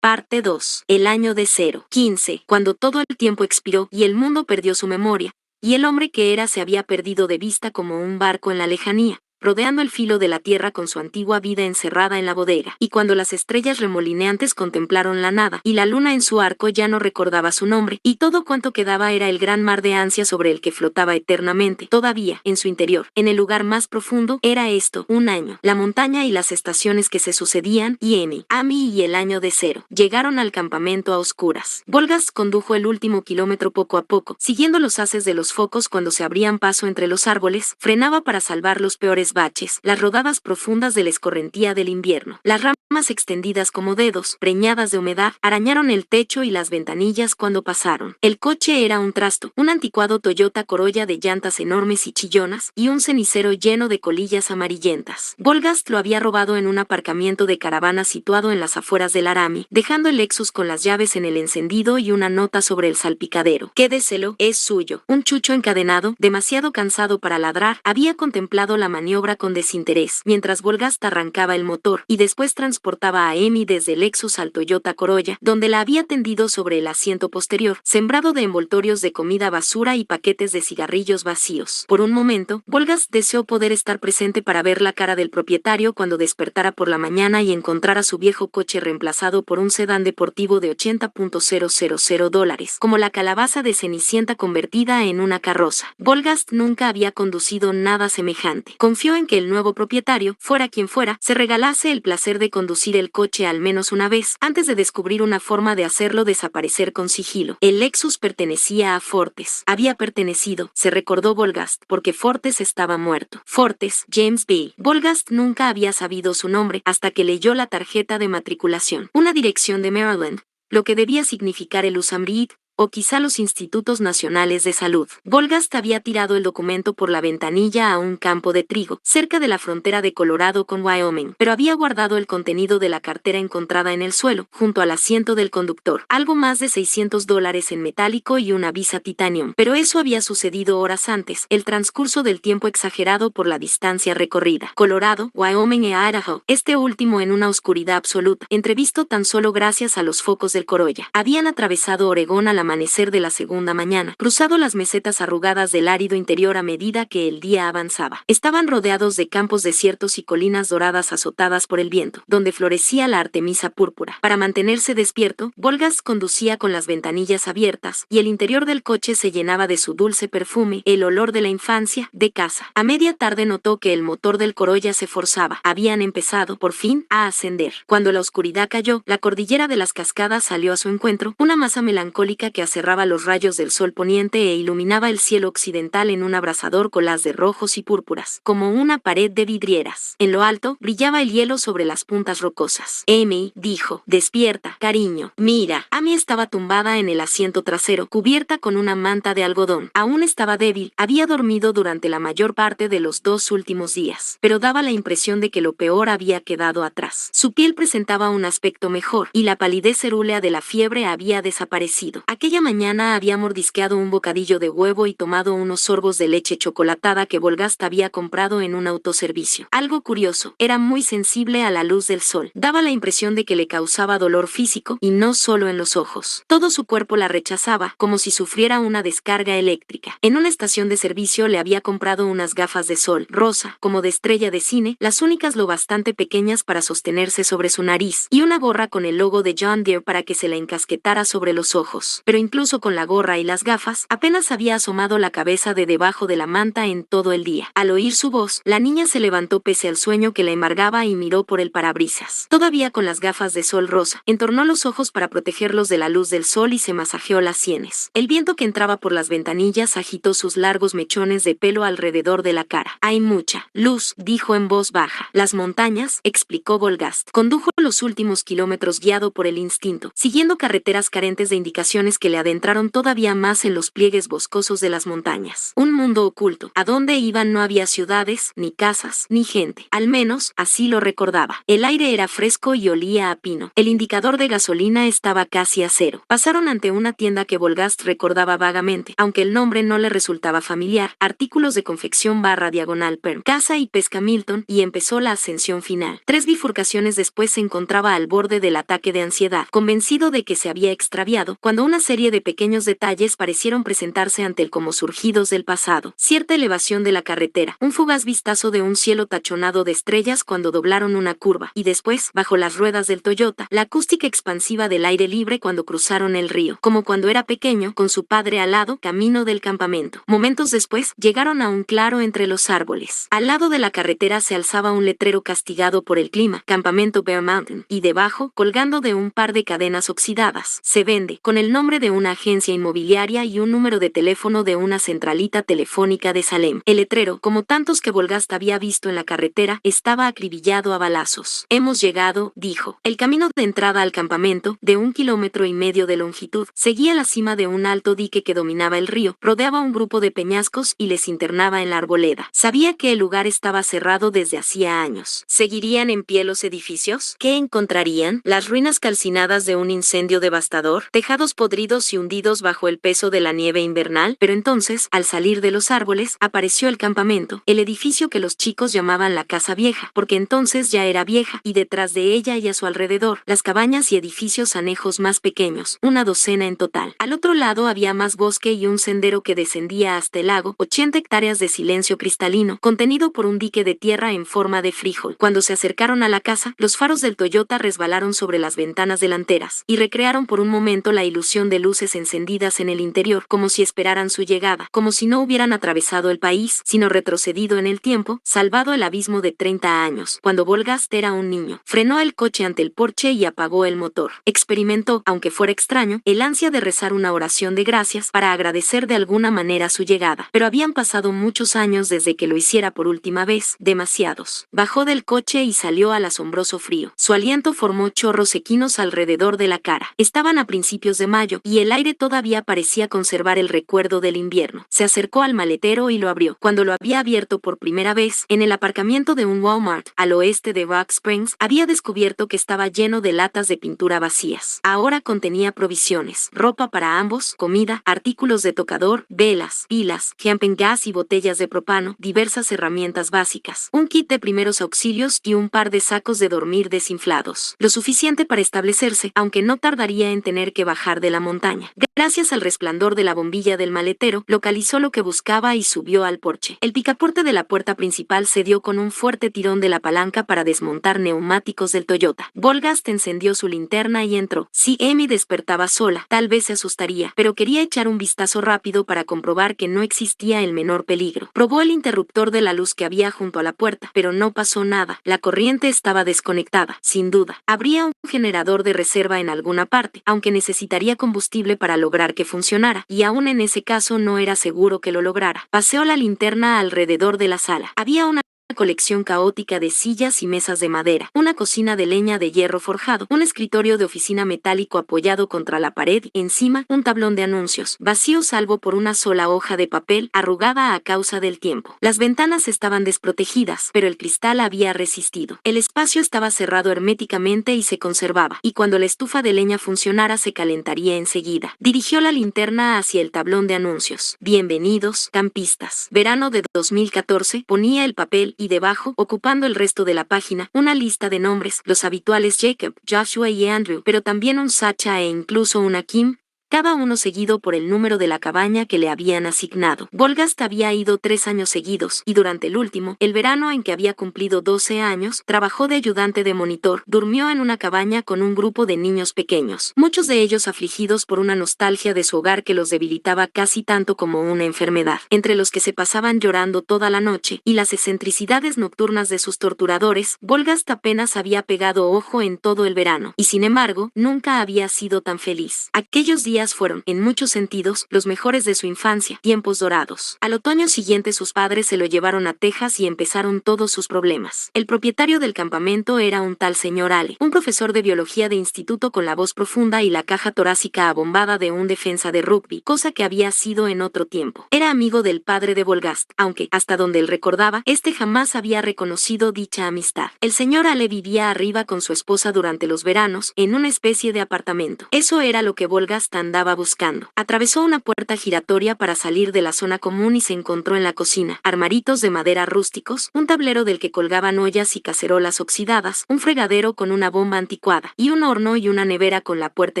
Parte 2. El año de 015, cuando todo el tiempo expiró y el mundo perdió su memoria, y el hombre que era se había perdido de vista como un barco en la lejanía, rodeando el filo de la tierra con su antigua vida encerrada en la bodega, y cuando las estrellas remolineantes contemplaron la nada, y la luna en su arco ya no recordaba su nombre, y todo cuanto quedaba era el gran mar de ansia sobre el que flotaba eternamente, todavía, en su interior, en el lugar más profundo, era esto, un año, la montaña y las estaciones que se sucedían, y Amy y el año de 0. Llegaron al campamento a oscuras. Volgast condujo el último kilómetro poco a poco, siguiendo los haces de los focos cuando se abrían paso entre los árboles, frenaba para salvar los peores baches, las rodadas profundas de la escorrentía del invierno. Las ramas extendidas como dedos, preñadas de humedad, arañaron el techo y las ventanillas cuando pasaron. El coche era un trasto, un anticuado Toyota Corolla de llantas enormes y chillonas, y un cenicero lleno de colillas amarillentas. Volgast lo había robado en un aparcamiento de caravana situado en las afueras de Laramie, dejando el Lexus con las llaves en el encendido y una nota sobre el salpicadero. Quédeselo, es suyo. Un chucho encadenado, demasiado cansado para ladrar, había contemplado la maniobra con desinterés, mientras Volgast arrancaba el motor, y después transportaba a Amy desde el Lexus al Toyota Corolla, donde la había tendido sobre el asiento posterior, sembrado de envoltorios de comida basura y paquetes de cigarrillos vacíos. Por un momento, Volgast deseó poder estar presente para ver la cara del propietario cuando despertara por la mañana y encontrara su viejo coche reemplazado por un sedán deportivo de $80,000, como la calabaza de Cenicienta convertida en una carroza. Volgast nunca había conducido nada semejante. Confió en que el nuevo propietario, fuera quien fuera, se regalase el placer de conducir el coche al menos una vez, antes de descubrir una forma de hacerlo desaparecer con sigilo. El Lexus pertenecía a Fortes. Había pertenecido, se recordó Volgast, porque Fortes estaba muerto. Fortes, James B. Volgast nunca había sabido su nombre hasta que leyó la tarjeta de matriculación. Una dirección de Maryland, lo que debía significar el USAMRID, o quizá los Institutos Nacionales de Salud. Volgast había tirado el documento por la ventanilla a un campo de trigo, cerca de la frontera de Colorado con Wyoming, pero había guardado el contenido de la cartera encontrada en el suelo, junto al asiento del conductor, algo más de $600 en metálico y una Visa Titanium. Pero eso había sucedido horas antes, el transcurso del tiempo exagerado por la distancia recorrida. Colorado, Wyoming e Idaho, este último en una oscuridad absoluta, entrevisto tan solo gracias a los focos del Corolla. Habían atravesado Oregón a la amanecer de la segunda mañana, cruzado las mesetas arrugadas del árido interior a medida que el día avanzaba. Estaban rodeados de campos desiertos y colinas doradas azotadas por el viento, donde florecía la artemisa púrpura. Para mantenerse despierto, Volgast conducía con las ventanillas abiertas, y el interior del coche se llenaba de su dulce perfume, el olor de la infancia, de casa. A media tarde notó que el motor del Corolla se forzaba. Habían empezado, por fin, a ascender. Cuando la oscuridad cayó, la cordillera de las Cascadas salió a su encuentro, una masa melancólica que aserraba los rayos del sol poniente e iluminaba el cielo occidental en un abrasador collage de rojos y púrpuras, como una pared de vidrieras. En lo alto, brillaba el hielo sobre las puntas rocosas. Amy dijo, despierta, cariño. Mira, Amy estaba tumbada en el asiento trasero, cubierta con una manta de algodón. Aún estaba débil, había dormido durante la mayor parte de los 2 últimos días, pero daba la impresión de que lo peor había quedado atrás. Su piel presentaba un aspecto mejor, y la palidez cerúlea de la fiebre había desaparecido. Aquella mañana había mordisqueado un bocadillo de huevo y tomado unos sorbos de leche chocolatada que Volgast había comprado en un autoservicio. Algo curioso, era muy sensible a la luz del sol. Daba la impresión de que le causaba dolor físico, y no solo en los ojos. Todo su cuerpo la rechazaba, como si sufriera una descarga eléctrica. En una estación de servicio le había comprado unas gafas de sol, rosa, como de estrella de cine, las únicas lo bastante pequeñas para sostenerse sobre su nariz, y una gorra con el logo de John Deere para que se la encasquetara sobre los ojos. Pero incluso con la gorra y las gafas, apenas había asomado la cabeza de debajo de la manta en todo el día. Al oír su voz, la niña se levantó pese al sueño que la embargaba y miró por el parabrisas. Todavía con las gafas de sol rosa, entornó los ojos para protegerlos de la luz del sol y se masajeó las sienes. El viento que entraba por las ventanillas agitó sus largos mechones de pelo alrededor de la cara. Hay mucha luz, dijo en voz baja. Las montañas, explicó Volgast. Condujo los últimos kilómetros guiado por el instinto, siguiendo carreteras carentes de indicaciones sensaciones que le adentraron todavía más en los pliegues boscosos de las montañas. Un mundo oculto. A donde iban no había ciudades, ni casas, ni gente. Al menos, así lo recordaba. El aire era fresco y olía a pino. El indicador de gasolina estaba casi a cero. Pasaron ante una tienda que Volgast recordaba vagamente, aunque el nombre no le resultaba familiar. Artículos de confección /diagonal Perm. Caza y pesca Milton, y empezó la ascensión final. 3 bifurcaciones después se encontraba al borde del ataque de ansiedad, convencido de que se había extraviado, cuando una serie de pequeños detalles parecieron presentarse ante él como surgidos del pasado. Cierta elevación de la carretera, un fugaz vistazo de un cielo tachonado de estrellas cuando doblaron una curva, y después, bajo las ruedas del Toyota, la acústica expansiva del aire libre cuando cruzaron el río, como cuando era pequeño, con su padre al lado, camino del campamento. Momentos después, llegaron a un claro entre los árboles. Al lado de la carretera se alzaba un letrero castigado por el clima, Campamento Bear Mountain, y debajo, colgando de un par de cadenas oxidadas, se vende, con el nombre de una agencia inmobiliaria y un número de teléfono de una centralita telefónica de Salem. El letrero, como tantos que Volgast había visto en la carretera, estaba acribillado a balazos. Hemos llegado, dijo. El camino de entrada al campamento, de 1,5 kilómetros de longitud, seguía la cima de un alto dique que dominaba el río, rodeaba un grupo de peñascos y les internaba en la arboleda. Sabía que el lugar estaba cerrado desde hacía años. ¿Seguirían en pie los edificios? ¿Qué encontrarían? Las ruinas calcinadas de un incendio devastador, tejados podridos y hundidos bajo el peso de la nieve invernal, pero entonces, al salir de los árboles, apareció el campamento, el edificio que los chicos llamaban la Casa Vieja, porque entonces ya era vieja, y detrás de ella y a su alrededor, las cabañas y edificios anejos más pequeños, una docena en total. Al otro lado había más bosque y un sendero que descendía hasta el lago, 80 hectáreas de silencio cristalino, contenido por un dique de tierra en forma de frijol. Cuando se acercaron a la casa, los faros del Toyota resbalaron sobre las ventanas delanteras, y recrearon por un momento la ilusión de luces encendidas en el interior, como si esperaran su llegada, como si no hubieran atravesado el país, sino retrocedido en el tiempo, salvado el abismo de 30 años, cuando Volgast era un niño. Frenó el coche ante el porche y apagó el motor. Experimentó, aunque fuera extraño, el ansia de rezar una oración de gracias para agradecer de alguna manera su llegada. Pero habían pasado muchos años desde que lo hiciera por última vez, demasiados. Bajó del coche y salió al asombroso frío. Su aliento formó chorros sequinos alrededor de la cara. Estaban a principios de mayo, y el aire todavía parecía conservar el recuerdo del invierno. Se acercó al maletero y lo abrió. Cuando lo había abierto por primera vez, en el aparcamiento de un Walmart, al oeste de Rock Springs, había descubierto que estaba lleno de latas de pintura vacías. Ahora contenía provisiones, ropa para ambos, comida, artículos de tocador, velas, pilas, camping gas y botellas de propano, diversas herramientas básicas, un kit de primeros auxilios y un par de sacos de dormir desinflados. Lo suficiente para establecerse, aunque no tardaría en tener que bajar de la montaña. Gracias al resplandor de la bombilla del maletero, localizó lo que buscaba y subió al porche. El picaporte de la puerta principal se dio con un fuerte tirón de la palanca para desmontar neumáticos del Toyota. Volgast encendió su linterna y entró. Si Amy despertaba sola, tal vez se asustaría, pero quería echar un vistazo rápido para comprobar que no existía el menor peligro. Probó el interruptor de la luz que había junto a la puerta, pero no pasó nada. La corriente estaba desconectada, sin duda. Habría un generador de reserva en alguna parte, aunque necesitaría combustible para lograr que funcionara, y aún en ese caso no era seguro que lo lograra. Paseó la linterna alrededor de la sala. Había una colección caótica de sillas y mesas de madera, una cocina de leña de hierro forjado, un escritorio de oficina metálico apoyado contra la pared, encima un tablón de anuncios, vacío salvo por una sola hoja de papel arrugada a causa del tiempo. Las ventanas estaban desprotegidas, pero el cristal había resistido. El espacio estaba cerrado herméticamente y se conservaba, y cuando la estufa de leña funcionara se calentaría enseguida. Dirigió la linterna hacia el tablón de anuncios. Bienvenidos, campistas. Verano de 2014, ponía el papel y debajo, ocupando el resto de la página, una lista de nombres, los habituales Jacob, Joshua y Andrew, pero también un Sacha e incluso una Kim, cada uno seguido por el número de la cabaña que le habían asignado. Volgast había ido 3 años seguidos, y durante el último, el verano en que había cumplido 12 años, trabajó de ayudante de monitor, durmió en una cabaña con un grupo de niños pequeños, muchos de ellos afligidos por una nostalgia de su hogar que los debilitaba casi tanto como una enfermedad, entre los que se pasaban llorando toda la noche, y las excentricidades nocturnas de sus torturadores. Volgast apenas había pegado ojo en todo el verano, y sin embargo, nunca había sido tan feliz. Aquellos días días fueron, en muchos sentidos, los mejores de su infancia, tiempos dorados. Al otoño siguiente sus padres se lo llevaron a Texas y empezaron todos sus problemas. El propietario del campamento era un tal señor Ale, un profesor de biología de instituto con la voz profunda y la caja torácica abombada de un defensa de rugby, cosa que había sido en otro tiempo. Era amigo del padre de Volgast, aunque, hasta donde él recordaba, este jamás había reconocido dicha amistad. El señor Ale vivía arriba con su esposa durante los veranos, en una especie de apartamento. Eso era lo que Volgast andaba buscando. Atravesó una puerta giratoria para salir de la zona común y se encontró en la cocina armaritos de madera rústicos, un tablero del que colgaban ollas y cacerolas oxidadas, un fregadero con una bomba anticuada, y un horno y una nevera con la puerta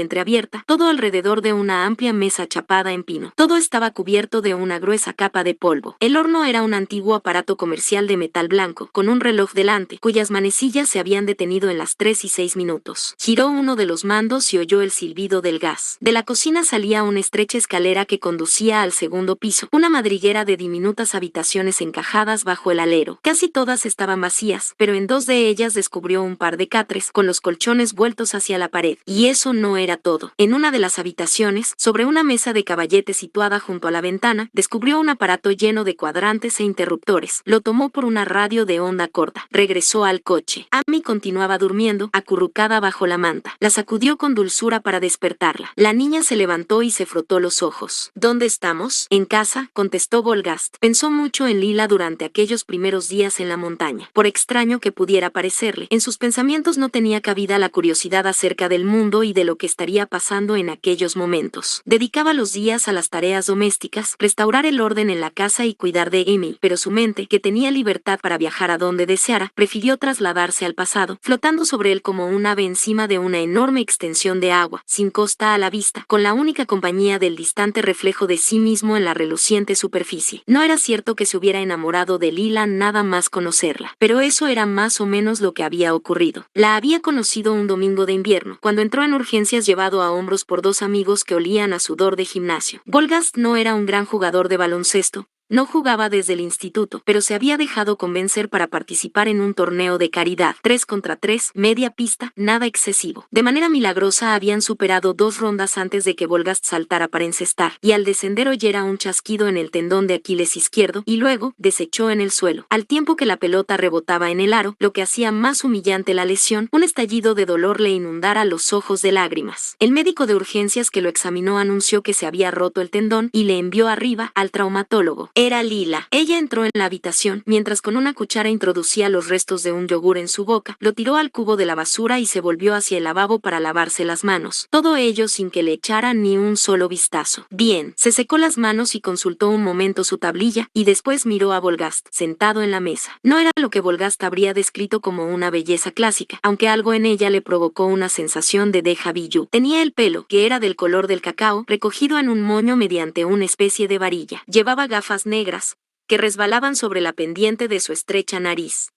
entreabierta, todo alrededor de una amplia mesa chapada en pino. Todo estaba cubierto de una gruesa capa de polvo. El horno era un antiguo aparato comercial de metal blanco, con un reloj delante, cuyas manecillas se habían detenido en las 3:06. Giró uno de los mandos y oyó el silbido del gas. De la cocina salía una estrecha escalera que conducía al segundo piso, una madriguera de diminutas habitaciones encajadas bajo el alero. Casi todas estaban vacías, pero en dos de ellas descubrió un par de catres, con los colchones vueltos hacia la pared. Y eso no era todo. En una de las habitaciones, sobre una mesa de caballete situada junto a la ventana, descubrió un aparato lleno de cuadrantes e interruptores. Lo tomó por una radio de onda corta. Regresó al coche. Amy continuaba durmiendo, acurrucada bajo la manta. La sacudió con dulzura para despertarla. La niña se levantó y se frotó los ojos. ¿Dónde estamos? En casa, contestó Volgast. Pensó mucho en Lila durante aquellos primeros días en la montaña. Por extraño que pudiera parecerle, en sus pensamientos no tenía cabida la curiosidad acerca del mundo y de lo que estaría pasando en aquellos momentos. Dedicaba los días a las tareas domésticas, restaurar el orden en la casa y cuidar de Amy, pero su mente, que tenía libertad para viajar a donde deseara, prefirió trasladarse al pasado, flotando sobre él como un ave encima de una enorme extensión de agua, sin costa a la vista, con la única compañía del distante reflejo de sí mismo en la reluciente superficie. No era cierto que se hubiera enamorado de Lila nada más conocerla, pero eso era más o menos lo que había ocurrido. La había conocido un domingo de invierno, cuando entró en urgencias llevado a hombros por dos amigos que olían a sudor de gimnasio. Volgast no era un gran jugador de baloncesto. No jugaba desde el instituto, pero se había dejado convencer para participar en un torneo de caridad, 3 contra 3, media pista, nada excesivo. De manera milagrosa habían superado 2 rondas antes de que Volgast saltara para encestar, y al descender oyera un chasquido en el tendón de Aquiles izquierdo, y luego desechó en el suelo. Al tiempo que la pelota rebotaba en el aro, lo que hacía más humillante la lesión, un estallido de dolor le inundara los ojos de lágrimas. El médico de urgencias que lo examinó anunció que se había roto el tendón y le envió arriba al traumatólogo. Era Lila. Ella entró en la habitación, mientras con una cuchara introducía los restos de un yogur en su boca, lo tiró al cubo de la basura y se volvió hacia el lavabo para lavarse las manos. Todo ello sin que le echara ni un solo vistazo. Bien, se secó las manos y consultó un momento su tablilla, y después miró a Volgast, sentado en la mesa. No era lo que Volgast habría descrito como una belleza clásica, aunque algo en ella le provocó una sensación de déjà vu. Tenía el pelo, que era del color del cacao, recogido en un moño mediante una especie de varilla. Llevaba gafas negras, que resbalaban sobre la pendiente de su estrecha nariz.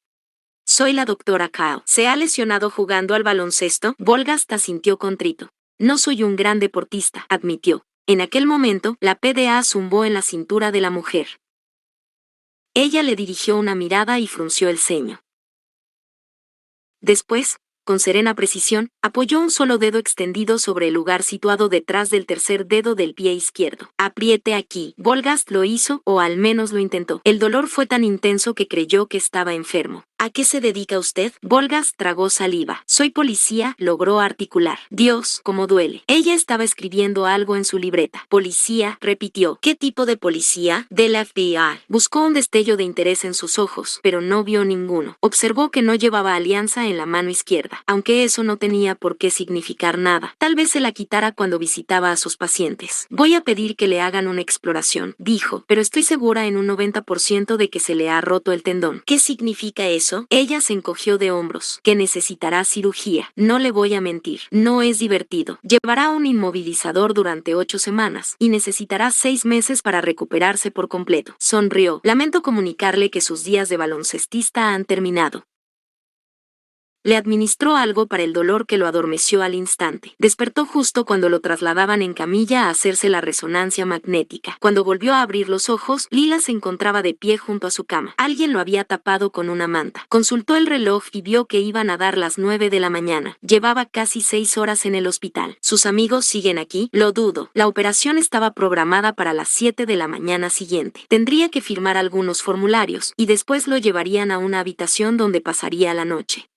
Soy la doctora Kyle. ¿Se ha lesionado jugando al baloncesto? Volgast asintió contrito. No soy un gran deportista, admitió. En aquel momento, la PDA zumbó en la cintura de la mujer. Ella le dirigió una mirada y frunció el ceño. Después, con serena precisión, apoyó un solo dedo extendido sobre el lugar situado detrás del tercer dedo del pie izquierdo. Apriete aquí. Volgast lo hizo, o al menos lo intentó. El dolor fue tan intenso que creyó que estaba enfermo. ¿A qué se dedica usted? Volgast tragó saliva. Soy policía, logró articular. Dios, cómo duele. Ella estaba escribiendo algo en su libreta. Policía, repitió. ¿Qué tipo de policía? Del FBI. Buscó un destello de interés en sus ojos, pero no vio ninguno. Observó que no llevaba alianza en la mano izquierda, aunque eso no tenía por qué significar nada. Tal vez se la quitara cuando visitaba a sus pacientes. Voy a pedir que le hagan una exploración, dijo, pero estoy segura en un 90% de que se le ha roto el tendón. ¿Qué significa eso? Ella se encogió de hombros. Que necesitará cirugía. No le voy a mentir. No es divertido. Llevará un inmovilizador durante 8 semanas y necesitará 6 meses para recuperarse por completo. Sonrió. Lamento comunicarle que sus días de baloncestista han terminado. Le administró algo para el dolor que lo adormeció al instante. Despertó justo cuando lo trasladaban en camilla a hacerse la resonancia magnética. Cuando volvió a abrir los ojos, Lila se encontraba de pie junto a su cama. Alguien lo había tapado con una manta. Consultó el reloj y vio que iban a dar las 9 de la mañana. Llevaba casi 6 horas en el hospital. ¿Sus amigos siguen aquí? Lo dudo. La operación estaba programada para las 7 de la mañana siguiente. Tendría que firmar algunos formularios, y después lo llevarían a una habitación donde pasaría la noche.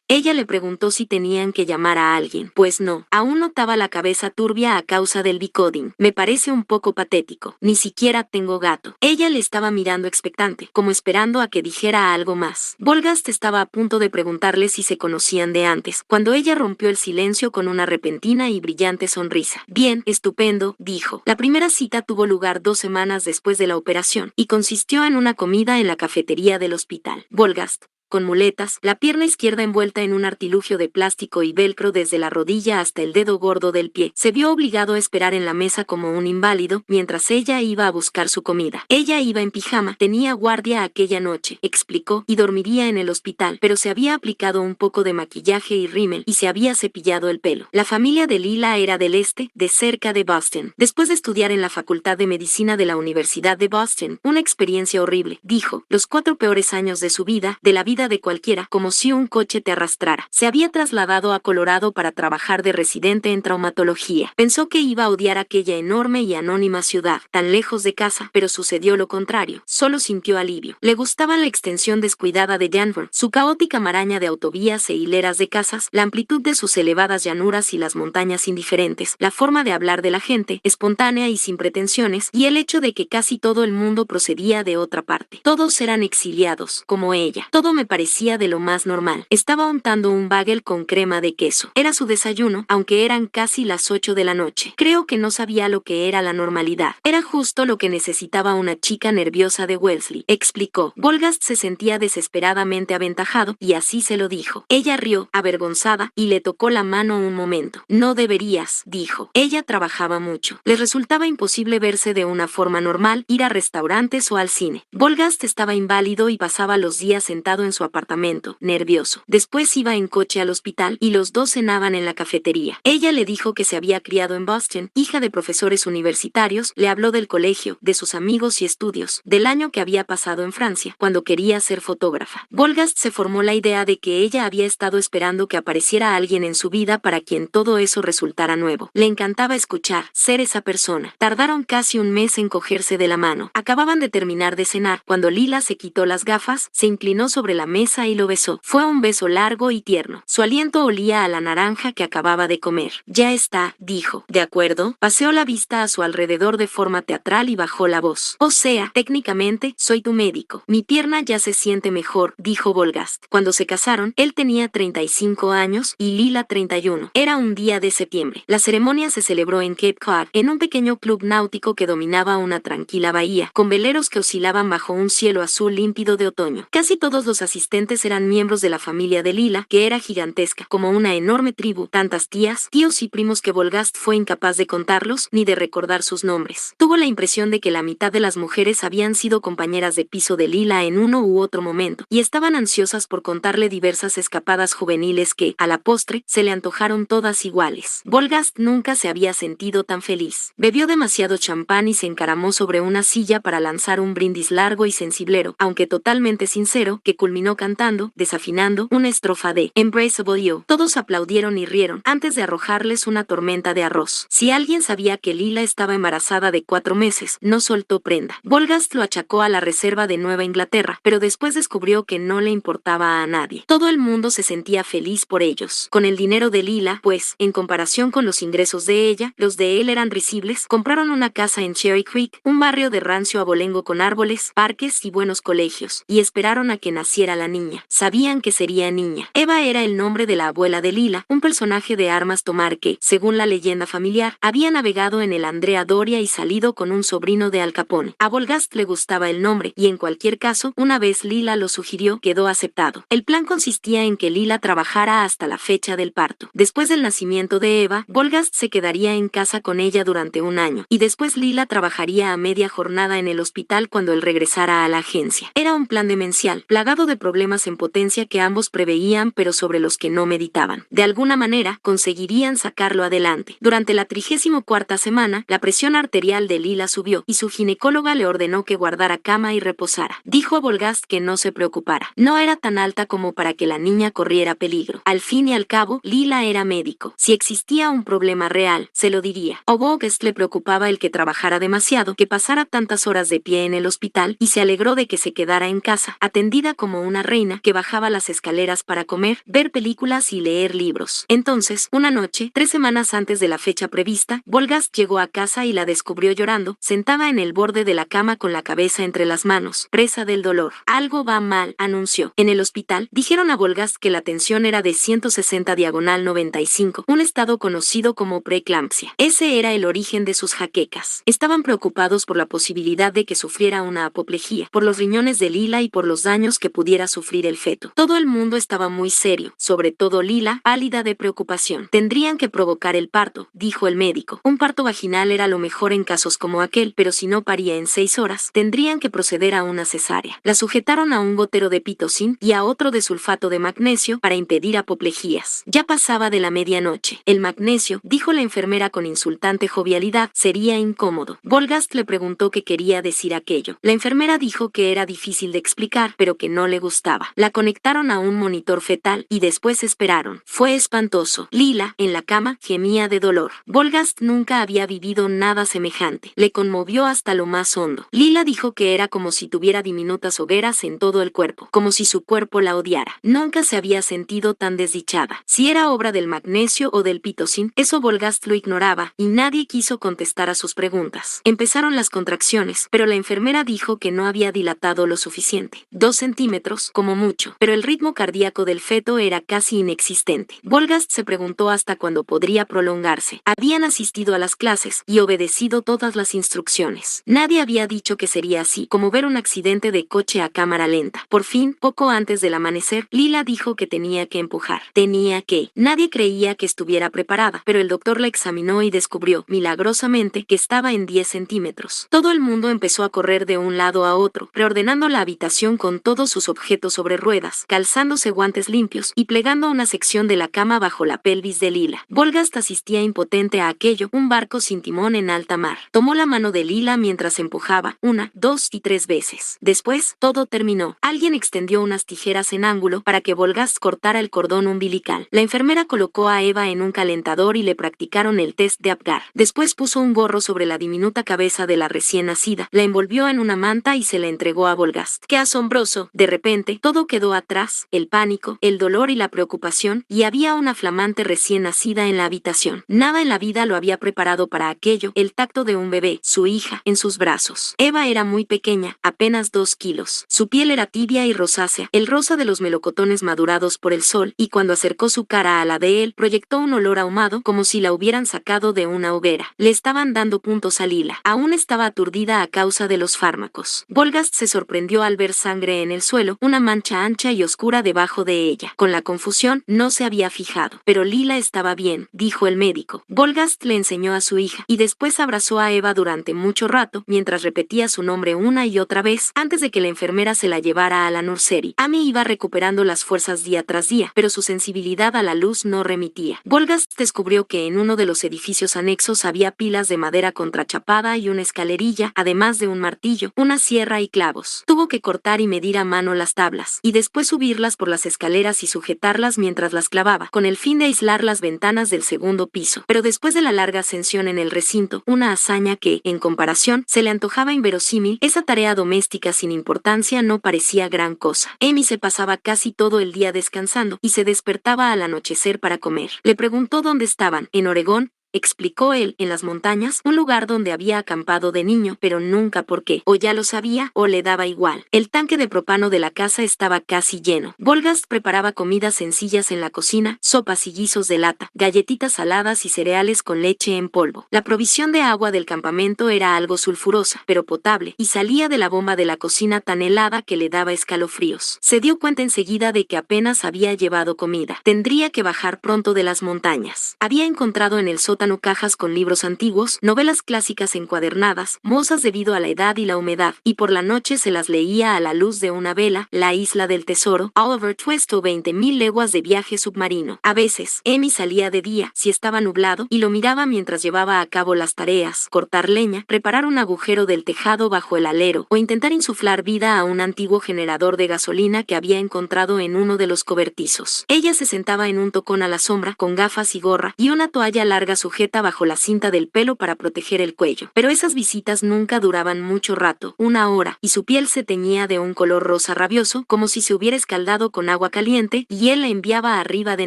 Ella le preguntó si tenían que llamar a alguien. Pues no, aún notaba la cabeza turbia a causa del Vicodin. Me parece un poco patético. Ni siquiera tengo gato. Ella le estaba mirando expectante, como esperando a que dijera algo más. Volgast estaba a punto de preguntarle si se conocían de antes, cuando ella rompió el silencio con una repentina y brillante sonrisa. Bien, estupendo, dijo. La primera cita tuvo lugar 2 semanas después de la operación, y consistió en una comida en la cafetería del hospital. Volgast, con muletas, la pierna izquierda envuelta en un artilugio de plástico y velcro desde la rodilla hasta el dedo gordo del pie, se vio obligado a esperar en la mesa como un inválido, mientras ella iba a buscar su comida. Ella iba en pijama, tenía guardia aquella noche, explicó, y dormiría en el hospital, pero se había aplicado un poco de maquillaje y rímel, y se había cepillado el pelo. La familia de Lila era del este, de cerca de Boston. Después de estudiar en la Facultad de Medicina de la Universidad de Boston, una experiencia horrible, dijo, los 4 peores años de su vida, de la vida de cualquiera, como si un coche te arrastrara. Se había trasladado a Colorado para trabajar de residente en traumatología. Pensó que iba a odiar aquella enorme y anónima ciudad, tan lejos de casa, pero sucedió lo contrario. Solo sintió alivio. Le gustaba la extensión descuidada de Denver, su caótica maraña de autovías e hileras de casas, la amplitud de sus elevadas llanuras y las montañas indiferentes, la forma de hablar de la gente, espontánea y sin pretensiones, y el hecho de que casi todo el mundo procedía de otra parte. Todos eran exiliados, como ella. Todo me parecía de lo más normal. Estaba untando un bagel con crema de queso. Era su desayuno, aunque eran casi las 8 de la noche. Creo que no sabía lo que era la normalidad. Era justo lo que necesitaba una chica nerviosa de Wellesley, explicó. Volgast se sentía desesperadamente aventajado, y así se lo dijo. Ella rió, avergonzada, y le tocó la mano un momento. No deberías, dijo. Ella trabajaba mucho. Les resultaba imposible verse de una forma normal, ir a restaurantes o al cine. Volgast estaba inválido y pasaba los días sentado en su apartamento, nervioso. Después iba en coche al hospital y los dos cenaban en la cafetería. Ella le dijo que se había criado en Boston, hija de profesores universitarios, le habló del colegio, de sus amigos y estudios, del año que había pasado en Francia, cuando quería ser fotógrafa. Volgast se formó la idea de que ella había estado esperando que apareciera alguien en su vida para quien todo eso resultara nuevo. Le encantaba escuchar, ser esa persona. Tardaron casi un mes en cogerse de la mano. Acababan de terminar de cenar, cuando Lila se quitó las gafas, se inclinó sobre la mesa y lo besó. Fue un beso largo y tierno. Su aliento olía a la naranja que acababa de comer. Ya está, dijo. ¿De acuerdo? Paseó la vista a su alrededor de forma teatral y bajó la voz. O sea, técnicamente, soy tu médico. Mi pierna ya se siente mejor, dijo Volgast. Cuando se casaron, él tenía 35 años y Lila 31. Era un día de septiembre. La ceremonia se celebró en Cape Cod, en un pequeño club náutico que dominaba una tranquila bahía, con veleros que oscilaban bajo un cielo azul límpido de otoño. Casi todos los asistentes eran miembros de la familia de Lila, que era gigantesca, como una enorme tribu, tantas tías, tíos y primos que Volgast fue incapaz de contarlos, ni de recordar sus nombres. Tuvo la impresión de que la mitad de las mujeres habían sido compañeras de piso de Lila en uno u otro momento, y estaban ansiosas por contarle diversas escapadas juveniles que, a la postre, se le antojaron todas iguales. Volgast nunca se había sentido tan feliz. Bebió demasiado champán y se encaramó sobre una silla para lanzar un brindis largo y sensiblero, aunque totalmente sincero, que culminó cantando, desafinando, una estrofa de Embraceable You. Todos aplaudieron y rieron, antes de arrojarles una tormenta de arroz. Si alguien sabía que Lila estaba embarazada de 4 meses, no soltó prenda. Volgast lo achacó a la reserva de Nueva Inglaterra, pero después descubrió que no le importaba a nadie. Todo el mundo se sentía feliz por ellos. Con el dinero de Lila, pues, en comparación con los ingresos de ella, los de él eran risibles, compraron una casa en Cherry Creek, un barrio de rancio abolengo con árboles, parques y buenos colegios, y esperaron a que naciera la niña. Sabían que sería niña. Eva era el nombre de la abuela de Lila, un personaje de armas tomar que, según la leyenda familiar, había navegado en el Andrea Doria y salido con un sobrino de Al Capone. A Volgast le gustaba el nombre, y en cualquier caso, una vez Lila lo sugirió, quedó aceptado. El plan consistía en que Lila trabajara hasta la fecha del parto. Después del nacimiento de Eva, Volgast se quedaría en casa con ella durante un año, y después Lila trabajaría a media jornada en el hospital cuando él regresara a la agencia. Era un plan demencial, plagado de problemas en potencia que ambos preveían pero sobre los que no meditaban. De alguna manera, conseguirían sacarlo adelante. Durante la 34ª semana, la presión arterial de Lila subió y su ginecóloga le ordenó que guardara cama y reposara. Dijo a Volgast que no se preocupara. No era tan alta como para que la niña corriera peligro. Al fin y al cabo, Lila era médico. Si existía un problema real, se lo diría. A Volgast le preocupaba el que trabajara demasiado, que pasara tantas horas de pie en el hospital, y se alegró de que se quedara en casa, atendida como una reina que bajaba las escaleras para comer, ver películas y leer libros. Entonces, una noche, 3 semanas antes de la fecha prevista, Volgast llegó a casa y la descubrió llorando, sentada en el borde de la cama con la cabeza entre las manos, presa del dolor. Algo va mal, anunció. En el hospital, dijeron a Volgast que la tensión era de 160/95, un estado conocido como preeclampsia. Ese era el origen de sus jaquecas. Estaban preocupados por la posibilidad de que sufriera una apoplejía, por los riñones de Lila y por los daños que pudiera sufrir el feto. Todo el mundo estaba muy serio, sobre todo Lila, pálida de preocupación. Tendrían que provocar el parto, dijo el médico. Un parto vaginal era lo mejor en casos como aquel, pero si no paría en 6 horas, tendrían que proceder a una cesárea. La sujetaron a un gotero de pitocin y a otro de sulfato de magnesio para impedir apoplejías. Ya pasaba de la medianoche. El magnesio, dijo la enfermera con insultante jovialidad, sería incómodo. Volgast le preguntó qué quería decir aquello. La enfermera dijo que era difícil de explicar, pero que no le gustaba. La conectaron a un monitor fetal y después esperaron. Fue espantoso. Lila, en la cama, gemía de dolor. Volgast nunca había vivido nada semejante. Le conmovió hasta lo más hondo. Lila dijo que era como si tuviera diminutas hogueras en todo el cuerpo, como si su cuerpo la odiara. Nunca se había sentido tan desdichada. Si era obra del magnesio o del pitocin, eso Volgast lo ignoraba, y nadie quiso contestar a sus preguntas. Empezaron las contracciones, pero la enfermera dijo que no había dilatado lo suficiente. 2 centímetros, como mucho, pero el ritmo cardíaco del feto era casi inexistente. Volgast se preguntó hasta cuándo podría prolongarse. Habían asistido a las clases y obedecido todas las instrucciones. Nadie había dicho que sería así, como ver un accidente de coche a cámara lenta. Por fin, poco antes del amanecer, Lila dijo que tenía que empujar. Tenía que. Nadie creía que estuviera preparada, pero el doctor la examinó y descubrió, milagrosamente, que estaba en 10 centímetros. Todo el mundo empezó a correr de un lado a otro, reordenando la habitación con todos sus objetos sobre ruedas, calzándose guantes limpios y plegando una sección de la cama bajo la pelvis de Lila. Volgast asistía impotente a aquello, un barco sin timón en alta mar. Tomó la mano de Lila mientras empujaba, 1, 2 y 3 veces. Después, todo terminó. Alguien extendió unas tijeras en ángulo para que Volgast cortara el cordón umbilical. La enfermera colocó a Eva en un calentador y le practicaron el test de Apgar. Después puso un gorro sobre la diminuta cabeza de la recién nacida, la envolvió en una manta y se la entregó a Volgast. ¡Qué asombroso! De repente, todo quedó atrás, el pánico, el dolor y la preocupación, y había una flamante recién nacida en la habitación. Nada en la vida lo había preparado para aquello, el tacto de un bebé, su hija, en sus brazos. Eva era muy pequeña, apenas 2 kilos. Su piel era tibia y rosácea, el rosa de los melocotones madurados por el sol, y cuando acercó su cara a la de él, proyectó un olor ahumado como si la hubieran sacado de una hoguera. Le estaban dando puntos a Lila. Aún estaba aturdida a causa de los fármacos. Volgast se sorprendió al ver sangre en el suelo, una mancha ancha y oscura debajo de ella. Con la confusión, no se había fijado. Pero Lila estaba bien, dijo el médico. Volgast le enseñó a su hija, y después abrazó a Eva durante mucho rato, mientras repetía su nombre una y otra vez, antes de que la enfermera se la llevara a la nursery. Amy iba recuperando las fuerzas día tras día, pero su sensibilidad a la luz no remitía. Volgast descubrió que en uno de los edificios anexos había pilas de madera contrachapada y una escalerilla, además de un martillo, una sierra y clavos. Tuvo que cortar y medir a mano las tablas, y después subirlas por las escaleras y sujetarlas mientras las clavaba, con el fin de aislar las ventanas del segundo piso. Pero después de la larga ascensión en el recinto, una hazaña que, en comparación, se le antojaba inverosímil, esa tarea doméstica sin importancia no parecía gran cosa. Amy se pasaba casi todo el día descansando, y se despertaba al anochecer para comer. Le preguntó dónde estaban, en Oregón, explicó él, en las montañas, un lugar donde había acampado de niño, pero nunca por qué. O ya lo sabía, o le daba igual. El tanque de propano de la casa estaba casi lleno. Volgast preparaba comidas sencillas en la cocina, sopas y guisos de lata, galletitas saladas y cereales con leche en polvo. La provisión de agua del campamento era algo sulfurosa, pero potable, y salía de la bomba de la cocina tan helada que le daba escalofríos. Se dio cuenta enseguida de que apenas había llevado comida. Tendría que bajar pronto de las montañas. Había encontrado en el sótano sótano cajas con libros antiguos, novelas clásicas encuadernadas, mozas debido a la edad y la humedad, y por la noche se las leía a la luz de una vela, La isla del tesoro, Oliver Twist o 20.000 leguas de viaje submarino. A veces, Amy salía de día, si estaba nublado, y lo miraba mientras llevaba a cabo las tareas, cortar leña, reparar un agujero del tejado bajo el alero, o intentar insuflar vida a un antiguo generador de gasolina que había encontrado en uno de los cobertizos. Ella se sentaba en un tocón a la sombra, con gafas y gorra, y una toalla larga sujeta bajo la cinta del pelo para proteger el cuello. Pero esas visitas nunca duraban mucho rato, una hora, y su piel se teñía de un color rosa rabioso, como si se hubiera escaldado con agua caliente, y él la enviaba arriba de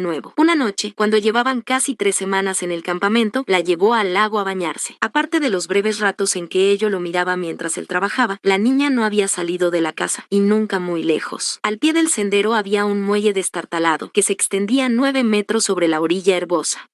nuevo. Una noche, cuando llevaban casi 3 semanas en el campamento, la llevó al lago a bañarse. Aparte de los breves ratos en que ello lo miraba mientras él trabajaba, la niña no había salido de la casa, y nunca muy lejos. Al pie del sendero había un muelle destartalado, que se extendía 9 metros sobre la orilla herbosa.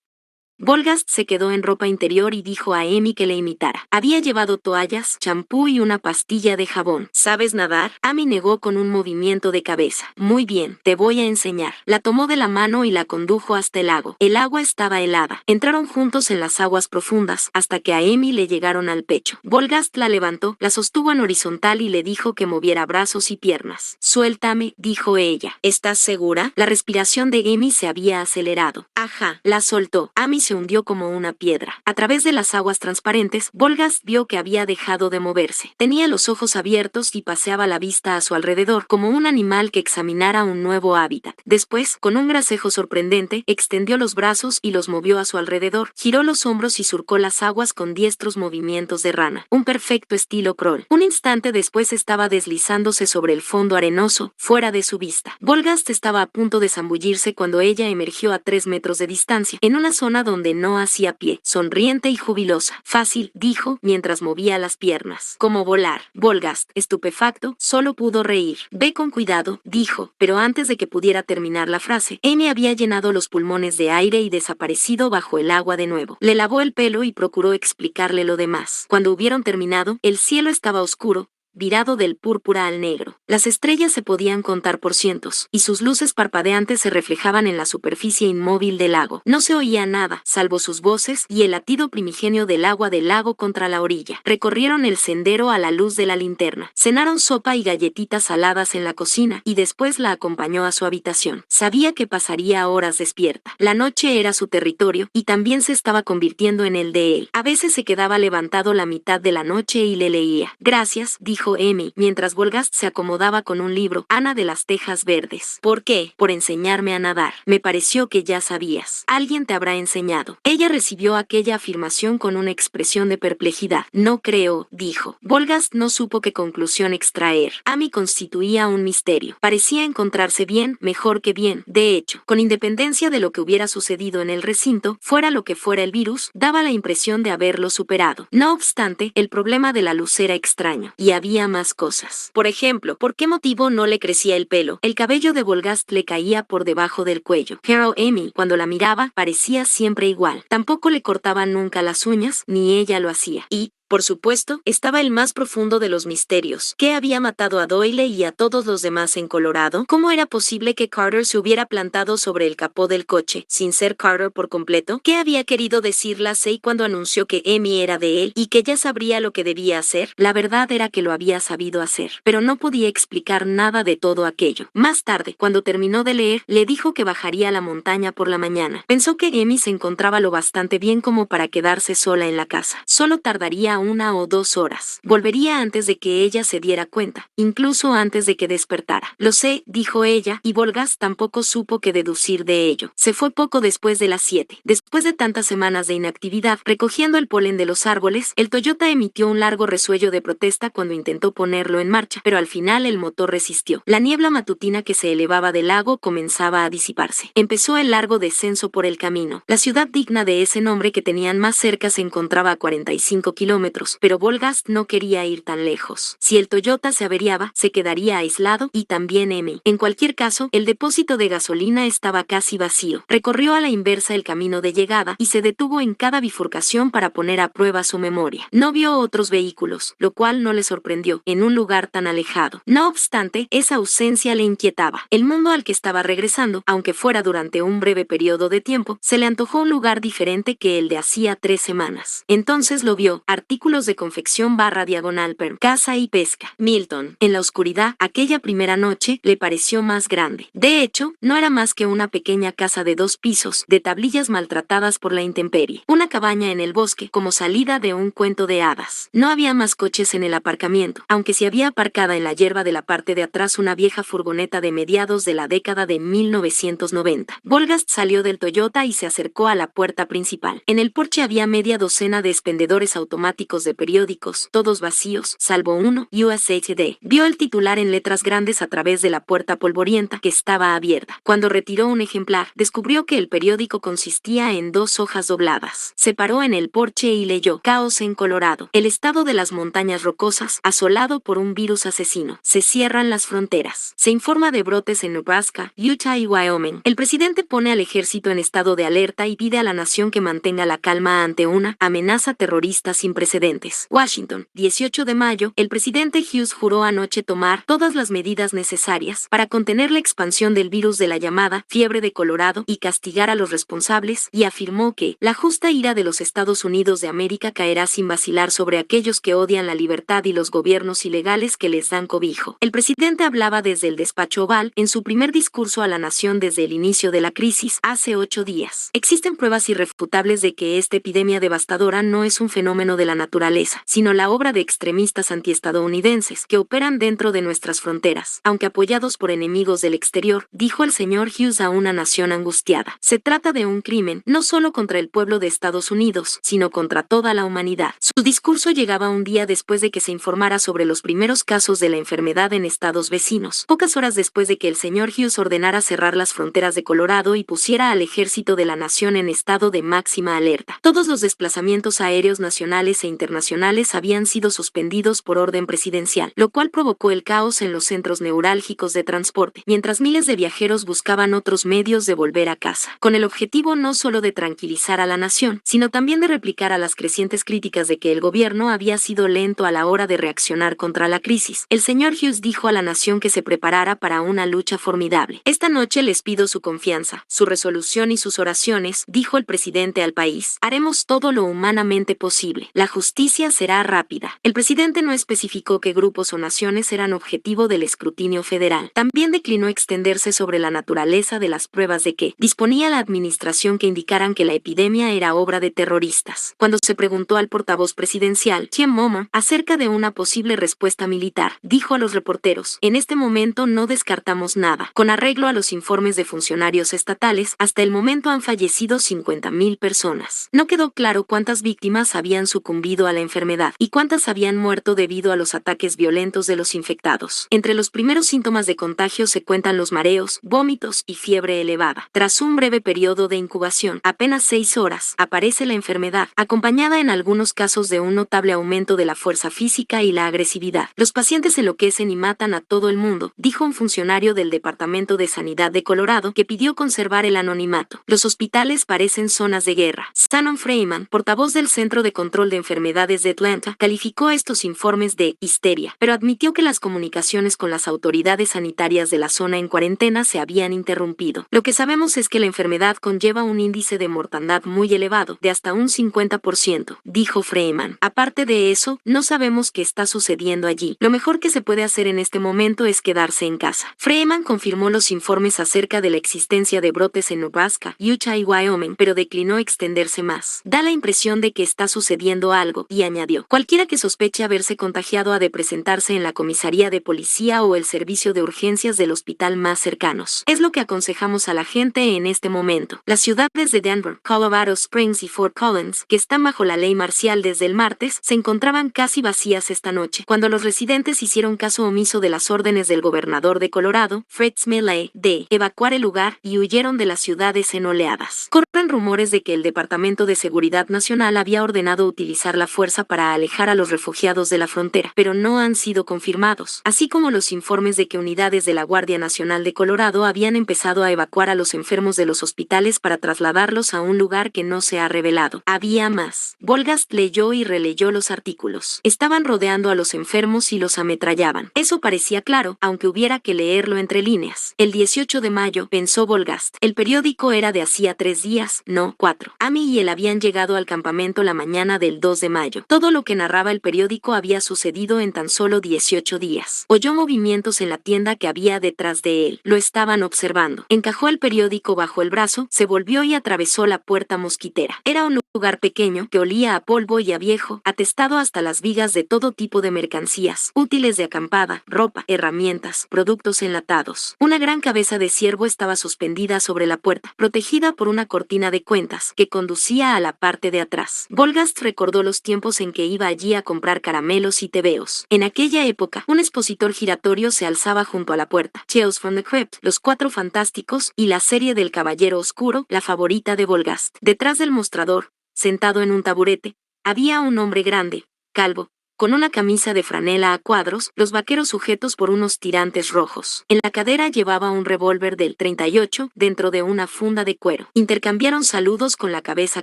Volgast se quedó en ropa interior y dijo a Amy que le imitara. Había llevado toallas, champú y una pastilla de jabón. ¿Sabes nadar? Amy negó con un movimiento de cabeza. Muy bien, te voy a enseñar. La tomó de la mano y la condujo hasta el lago. El agua estaba helada. Entraron juntos en las aguas profundas, hasta que a Amy le llegaron al pecho. Volgast la levantó, la sostuvo en horizontal y le dijo que moviera brazos y piernas. Suéltame, dijo ella. ¿Estás segura? La respiración de Amy se había acelerado. Ajá, la soltó. Amy se hundió como una piedra. A través de las aguas transparentes, Volgast vio que había dejado de moverse. Tenía los ojos abiertos y paseaba la vista a su alrededor, como un animal que examinara un nuevo hábitat. Después, con un gracejo sorprendente, extendió los brazos y los movió a su alrededor, giró los hombros y surcó las aguas con diestros movimientos de rana. Un perfecto estilo crawl. Un instante después estaba deslizándose sobre el fondo arenoso, fuera de su vista. Volgast estaba a punto de zambullirse cuando ella emergió a 3 metros de distancia, en una zona donde no hacía pie, sonriente y jubilosa. Fácil, dijo, mientras movía las piernas. Como volar. Volgast, estupefacto, solo pudo reír. Ve con cuidado, dijo, pero antes de que pudiera terminar la frase, Amy había llenado los pulmones de aire y desaparecido bajo el agua de nuevo. Le lavó el pelo y procuró explicarle lo demás. Cuando hubieron terminado, el cielo estaba oscuro, virado del púrpura al negro. Las estrellas se podían contar por cientos, y sus luces parpadeantes se reflejaban en la superficie inmóvil del lago. No se oía nada, salvo sus voces y el latido primigenio del agua del lago contra la orilla. Recorrieron el sendero a la luz de la linterna. Cenaron sopa y galletitas saladas en la cocina, y después la acompañó a su habitación. Sabía que pasaría horas despierta. La noche era su territorio, y también se estaba convirtiendo en el de él. A veces se quedaba levantado la mitad de la noche y le leía. Gracias, dijo Amy, mientras Volgast se acomodaba con un libro, Ana de las Tejas Verdes. ¿Por qué? Por enseñarme a nadar. Me pareció que ya sabías. Alguien te habrá enseñado. Ella recibió aquella afirmación con una expresión de perplejidad. No creo, dijo. Volgast no supo qué conclusión extraer. Amy constituía un misterio. Parecía encontrarse bien, mejor que bien. De hecho, con independencia de lo que hubiera sucedido en el recinto, fuera lo que fuera el virus, daba la impresión de haberlo superado. No obstante, el problema de la luz era extraño, y había más cosas. Por ejemplo, ¿por qué motivo no le crecía el pelo? El cabello de Volgast le caía por debajo del cuello. Pero Amy, cuando la miraba, parecía siempre igual. Tampoco le cortaba nunca las uñas, ni ella lo hacía. Y, por supuesto, estaba el más profundo de los misterios. ¿Qué había matado a Doyle y a todos los demás en Colorado? ¿Cómo era posible que Carter se hubiera plantado sobre el capó del coche, sin ser Carter por completo? ¿Qué había querido decir Lacey cuando anunció que Amy era de él y que ya sabría lo que debía hacer? La verdad era que lo había sabido hacer, pero no podía explicar nada de todo aquello. Más tarde, cuando terminó de leer, le dijo que bajaría a la montaña por la mañana. Pensó que Amy se encontraba lo bastante bien como para quedarse sola en la casa. Solo tardaría 1 o 2 horas. Volvería antes de que ella se diera cuenta, incluso antes de que despertara. Lo sé, dijo ella, y Volgast tampoco supo qué deducir de ello. Se fue poco después de las 7. Después de tantas semanas de inactividad, recogiendo el polen de los árboles, el Toyota emitió un largo resuello de protesta cuando intentó ponerlo en marcha, pero al final el motor resistió. La niebla matutina que se elevaba del lago comenzaba a disiparse. Empezó el largo descenso por el camino. La ciudad digna de ese nombre que tenían más cerca se encontraba a 45 kilómetros kilómetros, pero Volgast no quería ir tan lejos. Si el Toyota se averiaba, se quedaría aislado, y también Emi. En cualquier caso, el depósito de gasolina estaba casi vacío. Recorrió a la inversa el camino de llegada y se detuvo en cada bifurcación para poner a prueba su memoria. No vio otros vehículos, lo cual no le sorprendió, en un lugar tan alejado. No obstante, esa ausencia le inquietaba. El mundo al que estaba regresando, aunque fuera durante un breve periodo de tiempo, se le antojó un lugar diferente que el de hacía 3 semanas. Entonces lo vio: artículos de confección /diagonal perm, caza y pesca. Milton. En la oscuridad, aquella primera noche, le pareció más grande. De hecho, no era más que una pequeña casa de 2 pisos, de tablillas maltratadas por la intemperie. Una cabaña en el bosque, como salida de un cuento de hadas. No había más coches en el aparcamiento, aunque sí había aparcada en la hierba de la parte de atrás una vieja furgoneta de mediados de la década de 1990. Volgast salió del Toyota y se acercó a la puerta principal. En el porche había media docena de expendedores automáticos de periódicos, todos vacíos, salvo uno, USA Today. Vio el titular en letras grandes a través de la puerta polvorienta, que estaba abierta. Cuando retiró un ejemplar, descubrió que el periódico consistía en 2 hojas dobladas. Se paró en el porche y leyó: Caos en Colorado. El estado de las montañas rocosas, asolado por un virus asesino. Se cierran las fronteras. Se informa de brotes en Nebraska, Utah y Wyoming. El presidente pone al ejército en estado de alerta y pide a la nación que mantenga la calma ante una amenaza terrorista sin precedentes. Washington, 18 de mayo, el presidente Hughes juró anoche tomar todas las medidas necesarias para contener la expansión del virus de la llamada fiebre de Colorado y castigar a los responsables, y afirmó que la justa ira de los Estados Unidos de América caerá sin vacilar sobre aquellos que odian la libertad y los gobiernos ilegales que les dan cobijo. El presidente hablaba desde el despacho Oval en su primer discurso a la nación desde el inicio de la crisis, hace 8 días. Existen pruebas irrefutables de que esta epidemia devastadora no es un fenómeno de la naturaleza, sino la obra de extremistas antiestadounidenses que operan dentro de nuestras fronteras, aunque apoyados por enemigos del exterior, dijo el señor Hughes a una nación angustiada. Se trata de un crimen, no solo contra el pueblo de Estados Unidos, sino contra toda la humanidad. Su discurso llegaba un día después de que se informara sobre los primeros casos de la enfermedad en estados vecinos, pocas horas después de que el señor Hughes ordenara cerrar las fronteras de Colorado y pusiera al ejército de la nación en estado de máxima alerta. Todos los desplazamientos aéreos nacionales e internacionales habían sido suspendidos por orden presidencial, lo cual provocó el caos en los centros neurálgicos de transporte, mientras miles de viajeros buscaban otros medios de volver a casa, con el objetivo no solo de tranquilizar a la nación, sino también de replicar a las crecientes críticas de que el gobierno había sido lento a la hora de reaccionar contra la crisis. El señor Hughes dijo a la nación que se preparara para una lucha formidable. Esta noche les pido su confianza, su resolución y sus oraciones, dijo el presidente al país. Haremos todo lo humanamente posible. La justicia será rápida. El presidente no especificó qué grupos o naciones eran objetivo del escrutinio federal. También declinó extenderse sobre la naturaleza de las pruebas de que disponía la administración que indicaran que la epidemia era obra de terroristas. Cuando se preguntó al portavoz presidencial, Tim Momer, acerca de una posible respuesta militar, dijo a los reporteros: en este momento no descartamos nada. Con arreglo a los informes de funcionarios estatales, hasta el momento han fallecido 50,000 personas. No quedó claro cuántas víctimas habían sucumbido a la enfermedad y cuántas habían muerto debido a los ataques violentos de los infectados. Entre los primeros síntomas de contagio se cuentan los mareos, vómitos y fiebre elevada. Tras un breve periodo de incubación, apenas 6 horas, aparece la enfermedad, acompañada en algunos casos de un notable aumento de la fuerza física y la agresividad. Los pacientes enloquecen y matan a todo el mundo, dijo un funcionario del Departamento de Sanidad de Colorado que pidió conservar el anonimato. Los hospitales parecen zonas de guerra. Shannon Freeman, portavoz del Centro de Control de Enfermedades de Atlanta, calificó estos informes de histeria, pero admitió que las comunicaciones con las autoridades sanitarias de la zona en cuarentena se habían interrumpido. Lo que sabemos es que la enfermedad conlleva un índice de mortandad muy elevado, de hasta un 50%, dijo Freeman. Aparte de eso, no sabemos qué está sucediendo allí. Lo mejor que se puede hacer en este momento es quedarse en casa. Freeman confirmó los informes acerca de la existencia de brotes en Nebraska, Utah y Wyoming, pero declinó extenderse más. Da la impresión de que está sucediendo algo, y añadió: cualquiera que sospeche haberse contagiado ha de presentarse en la comisaría de policía o el servicio de urgencias del hospital más cercanos. Es lo que aconsejamos a la gente en este momento. Las ciudades de Denver, Colorado Springs y Fort Collins, que están bajo la ley marcial desde el martes, se encontraban casi vacías esta noche, cuando los residentes hicieron caso omiso de las órdenes del gobernador de Colorado, Fred Smiley, de evacuar el lugar y huyeron de las ciudades en oleadas. Corren rumores de que el Departamento de Seguridad Nacional había ordenado utilizar usar la fuerza para alejar a los refugiados de la frontera, pero no han sido confirmados, así como los informes de que unidades de la Guardia Nacional de Colorado habían empezado a evacuar a los enfermos de los hospitales para trasladarlos a un lugar que no se ha revelado. Había más. Volgast leyó y releyó los artículos. Estaban rodeando a los enfermos y los ametrallaban. Eso parecía claro, aunque hubiera que leerlo entre líneas. El 18 de mayo, pensó Volgast. El periódico era de hacía 3 días, no 4. Amy y él habían llegado al campamento la mañana del 2 de mayo. Todo lo que narraba el periódico había sucedido en tan solo 18 días. Oyó movimientos en la tienda que había detrás de él. Lo estaban observando. Encajó el periódico bajo el brazo, se volvió y atravesó la puerta mosquitera. Era un lugar pequeño que olía a polvo y a viejo, atestado hasta las vigas de todo tipo de mercancías, útiles de acampada, ropa, herramientas, productos enlatados. Una gran cabeza de ciervo estaba suspendida sobre la puerta, protegida por una cortina de cuentas que conducía a la parte de atrás. Volgast recordó los tiempos en que iba allí a comprar caramelos y tebeos. En aquella época, un expositor giratorio se alzaba junto a la puerta. Tales from the Crypt, Los Cuatro Fantásticos y la serie del Caballero Oscuro, la favorita de Volgast. Detrás del mostrador, sentado en un taburete, había un hombre grande, calvo, con una camisa de franela a cuadros, los vaqueros sujetos por unos tirantes rojos. En la cadera llevaba un revólver del 38 dentro de una funda de cuero. Intercambiaron saludos con la cabeza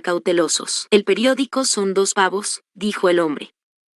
cautelosos. El periódico son 2 pavos, dijo el hombre.